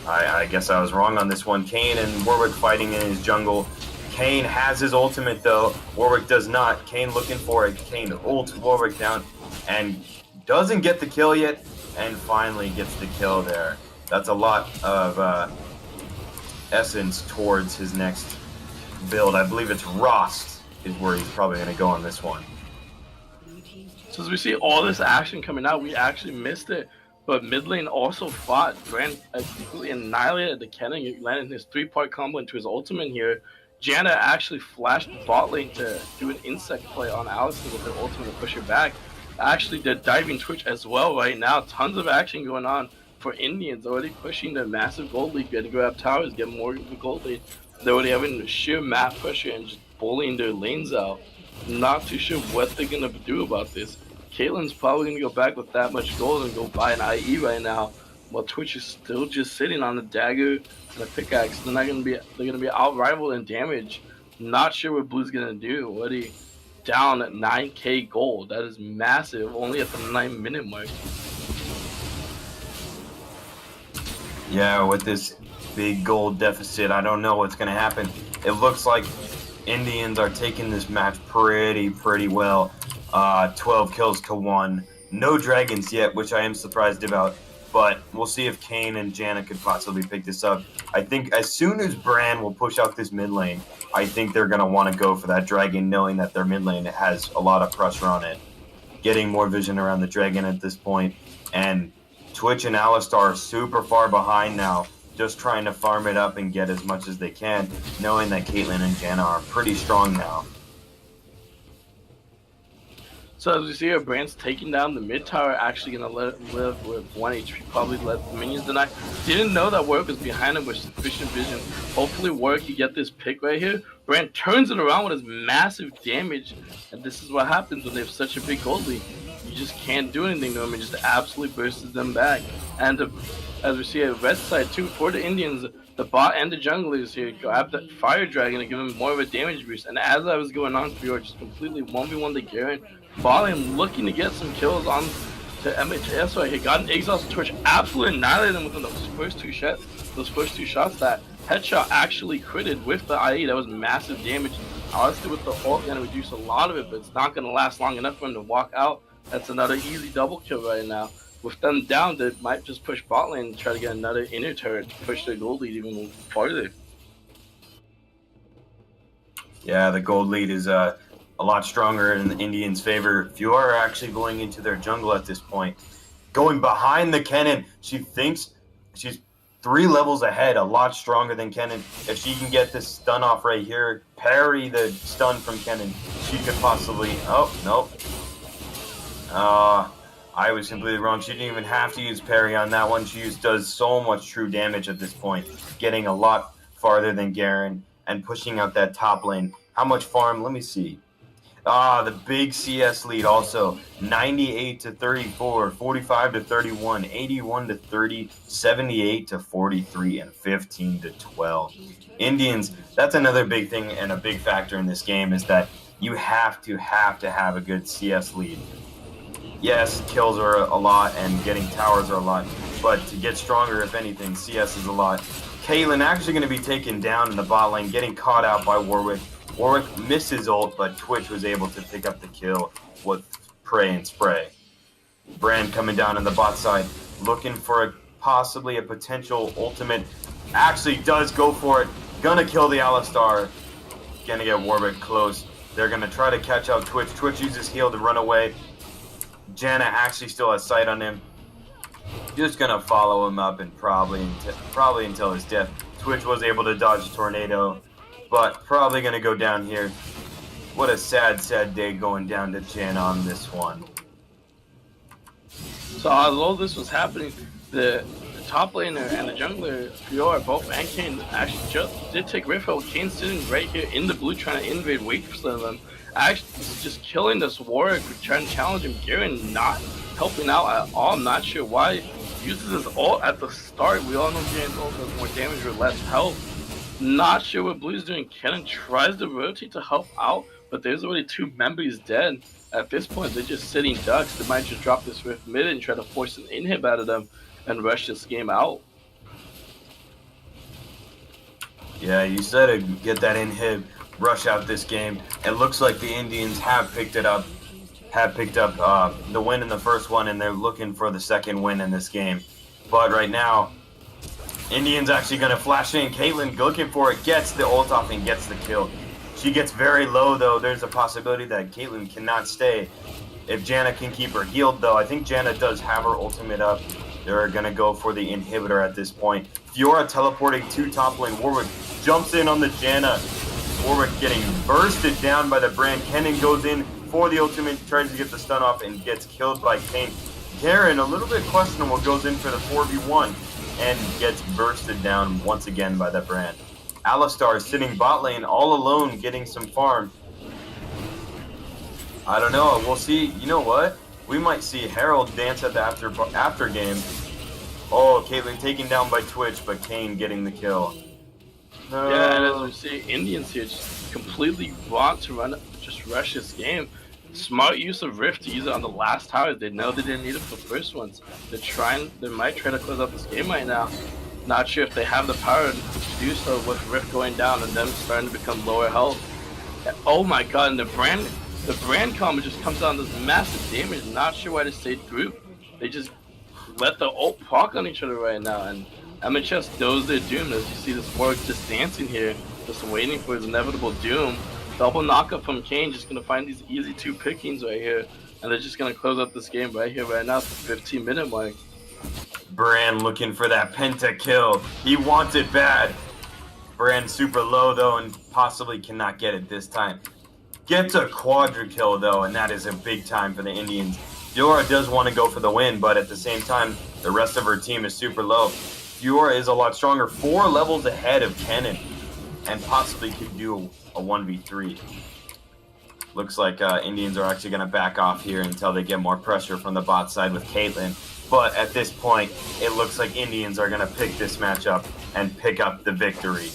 I guess I was wrong on this one. Kayn and Warwick fighting in his jungle. Kayn has his ultimate though. Warwick does not. Kayn looking for it. Kayn ults Warwick down and doesn't get the kill yet, and finally gets the kill there. That's a lot of essence towards his next build. I believe it's Rost is where he's probably going to go on this one. So as we see all this action coming out, we actually missed it. But mid lane also fought. Brand completely annihilated the Kennen, landed his 3-part combo into his ultimate here. Janna actually flashed bot lane to do an insect play on Alistair with her ultimate to push her back. Actually, they're diving Twitch as well right now. Tons of action going on for Indians, already pushing the massive gold lead. Getting to grab towers, get more of the gold lead. They're already having sheer map pressure and just bullying their lanes out. Not too sure what they're going to do about this. Caitlyn's probably going to go back with that much gold and go buy an IE right now. while Twitch is still just sitting on the dagger and the pickaxe. They're gonna be out rivaled in damage. Not sure what Blue's gonna do. What he down at 9k gold. That is massive. Only at the 9-minute mark. Yeah, with this big gold deficit, I don't know what's going to happen. It looks like Indians are taking this match pretty well. 12 kills to 1. No dragons yet, which I am surprised about. But we'll see if Kane and Janna could possibly pick this up. I think as soon as Bran will push out this mid lane, I think they're going to want to go for that dragon, knowing that their mid lane has a lot of pressure on it. Getting more vision around the dragon at this point. And Twitch and Alistar are super far behind now, just trying to farm it up and get as much as they can, knowing that Caitlyn and Janna are pretty strong now. So as we see here, Brand's taking down the mid tower, actually going to let it live with 1 HP, probably let the minions deny. Didn't know that Warwick was behind him with sufficient vision. Hopefully Warwick can get this pick right here. Brand turns it around with his massive damage, and this is what happens when they have such a big gold lead. You just can't do anything to them, it just absolutely bursts them back. And as we see at red side too, for the Indians, the bot and the junglers here grab that fire dragon to give him more of a damage boost. And as I was going on, Fior just completely 1v1 the Garen. Balling looking to get some kills on to MHS right here. Got an exhaust Twitch, absolutely annihilated him within those first two shots. That headshot actually critted with the IE. That was massive damage. Honestly, with the ult, gonna reduce a lot of it, but it's not gonna last long enough for him to walk out. That's another easy double kill right now. With them down, they might just push bot lane and try to get another inner turret to push their gold lead even farther. Yeah, the gold lead is a lot stronger in the Indians' favor. Fiora are actually going into their jungle at this point. Going behind the Kennen, she thinks she's 3 levels ahead, a lot stronger than Kennen. If she can get this stun off right here, parry the stun from Kennen, she could possibly... Oh, nope. I was completely wrong. She didn't even have to use parry on that one. She does so much true damage at this point, getting a lot farther than Garen and pushing out that top lane. How much farm? Let me see. The big CS lead also. 98 to 34, 45 to 31, 81 to 30, 78 to 43, and 15 to 12. Indians, that's another big thing and a big factor in this game is that you have to have a good CS lead. Yes, kills are a lot and getting towers are a lot, but to get stronger, if anything, CS is a lot. Caitlyn actually going to be taken down in the bot lane, getting caught out by Warwick. Warwick missed his ult, but Twitch was able to pick up the kill with Pray and Spray. Brand coming down on the bot side, looking for possibly a potential ultimate. Actually does go for it. Gonna kill the Alistar. Gonna get Warwick close. They're gonna try to catch out Twitch. Twitch uses heal to run away. Janna actually still has sight on him. Just gonna follow him up and probably until his death. Twitch was able to dodge a tornado, but probably gonna go down here. What a sad day going down to Janna on this one. So although this was happening, the top laner and the jungler, Fiora, both and Kane actually just did take Riffle. Kane sitting right here in the blue trying to invade, wait for them. Actually just killing this Warwick, trying to challenge him. Garen not helping out at all. I'm not sure why. He uses his ult at the start. We all know Garen's ult does more damage or less health. Not sure what Blue's doing. Kennen tries to rotate to help out, but there's already 2 members dead. At this point, they're just sitting ducks. They might just drop this Rift mid and try to force an inhib out of them and rush this game out. Yeah, you said it. Get that inhib, rush out this game. It looks like the Indians have picked up the win in the first one, and they're looking for the second win in this game. But right now, Indians actually going to flash in. Caitlyn looking for it, gets the ult off and gets the kill. She gets very low, though. There's a possibility that Caitlyn cannot stay. If Janna can keep her healed, though, I think Janna does have her ultimate up. They're going to go for the inhibitor at this point. Fiora teleporting to top lane. Warwick jumps in on the Janna. Warwick getting bursted down by the Brand. Kennen goes in for the ultimate, tries to get the stun off, and gets killed by Kane. Garen, a little bit questionable, goes in for the 4v1 and gets bursted down once again by the Brand. Alistar is sitting bot lane all alone getting some farm. I don't know. We'll see. You know what? We might see Herald dance at the after game. Oh, Caitlyn taken down by Twitch, but Kane getting the kill. No. Yeah, and as we see, Indians here just completely want to just rush this game. Smart use of Rift to use it on the last towers. They know they didn't need it for the first ones. They might try to close out this game right now. Not sure if they have the power to do so with Rift going down and them starting to become lower health. Oh my god, and the brand combo just comes down this massive damage. Not sure why they stayed group. They just let the ult proc on each other right now, and MHS knows their doom. As you see this Warwick just dancing here, just waiting for his inevitable doom. Double knockup from Kane, just gonna find these easy 2 pickings right here, and they're just gonna close out this game right here, right now at the 15-minute mark. Brand looking for that penta kill. He wants it bad. Brand super low though, and possibly cannot get it this time. Gets a quadra kill though, and that is a big time for the Indians. Fiora does want to go for the win, but at the same time, the rest of her team is super low. Fiora is a lot stronger, 4 levels ahead of Kennen, and possibly could do a 1v3. Looks like Indians are actually going to back off here until they get more pressure from the bot side with Caitlyn. But at this point, it looks like Indians are going to pick this matchup and pick up the victory.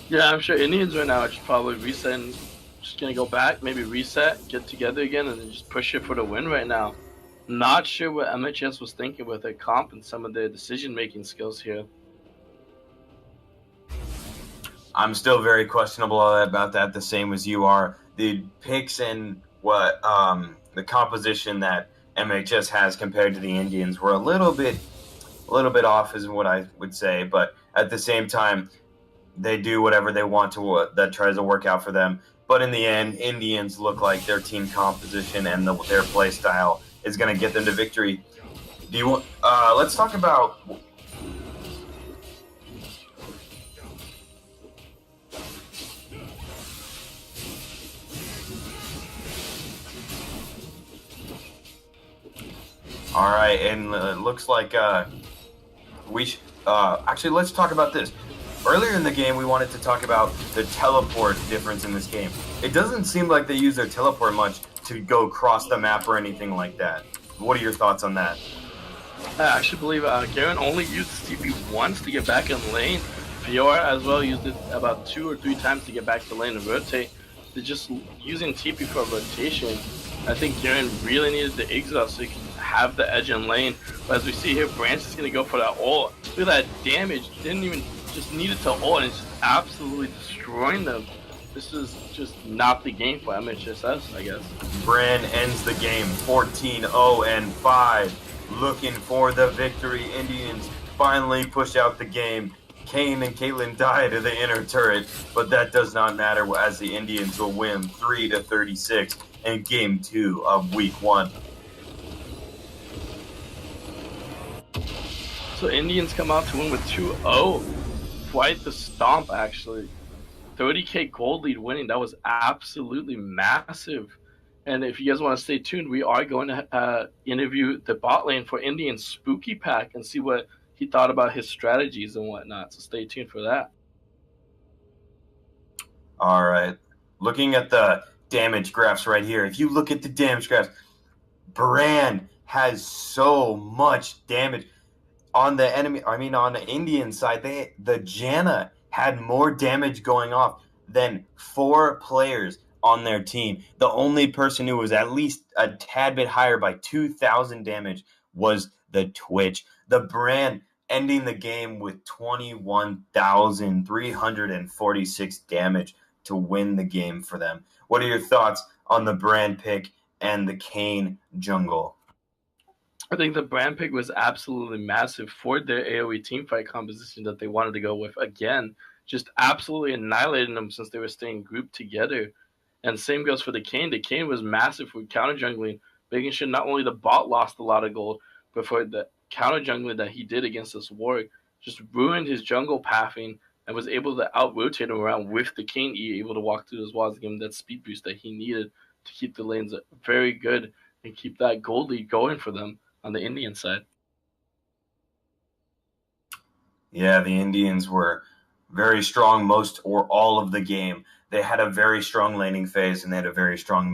Yeah, I'm sure Indians right now are just probably resetting. Just gonna go back, maybe reset, get together again, and then just push it for the win right now. Not sure what MHS was thinking with their comp and some of their decision-making skills here. I'm still very questionable about that, the same as you are. The picks and what the composition that MHS has compared to the Indians were a little bit off, is what I would say. But at the same time, they do whatever they want to that tries to work out for them. But in the end, Indians look like their team composition and their play style is going to get them to victory. Do you? Let's talk about. All right, and it looks like we actually, let's talk about this. Earlier in the game, we wanted to talk about the teleport difference in this game. It doesn't seem like they use their teleport much to go cross the map or anything like that. What are your thoughts on that? I actually believe Garen only used TP once to get back in lane. Fiora as well used it about 2 or 3 times to get back to lane and rotate. They're just using TP for rotation. I think Garen really needed the exile so he can have the edge in lane. But as we see here, Branch is going to go for that ult. Look at that damage. Didn't even just needed to ult, and it's just absolutely destroying them. This is just not the game for MHSS, I guess. Bran ends the game 14-0-5, looking for the victory. Indians finally push out the game. Kane and Caitlyn die to the inner turret, but that does not matter as the Indians will win 3-36 in Game 2 of Week 1. So Indians come out to win with 2-0. Quite the stomp, actually. 30k gold lead winning. That was absolutely massive. And if you guys want to stay tuned, we are going to interview the bot lane for Indian Spooky Pack and see what he thought about his strategies and whatnot. So stay tuned for that. All right. Looking at the damage graphs right here. If you look at the damage graphs, Bran has so much damage. On the on the Indian side, the Janna had more damage going off than 4 players on their team. The only person who was at least a tad bit higher by 2,000 damage was the Twitch. The Brand ending the game with 21,346 damage to win the game for them. What are your thoughts on the Brand pick and the Kane jungle? I think the Brand pick was absolutely massive for their AoE teamfight composition that they wanted to go with. Again, just absolutely annihilating them since they were staying grouped together. And same goes for the Kane. The Kane was massive for counter jungling, making sure not only the bot lost a lot of gold, but for the counter jungling that he did against this Warwick, just ruined his jungle pathing and was able to out-rotate him around with the Kane E, able to walk through those walls and give him that speed boost that he needed to keep the lanes very good and keep that gold lead going for them on the Indian side. Yeah, the Indians were very strong most or all of the game. They had a very strong laning phase and they had a very strong mid.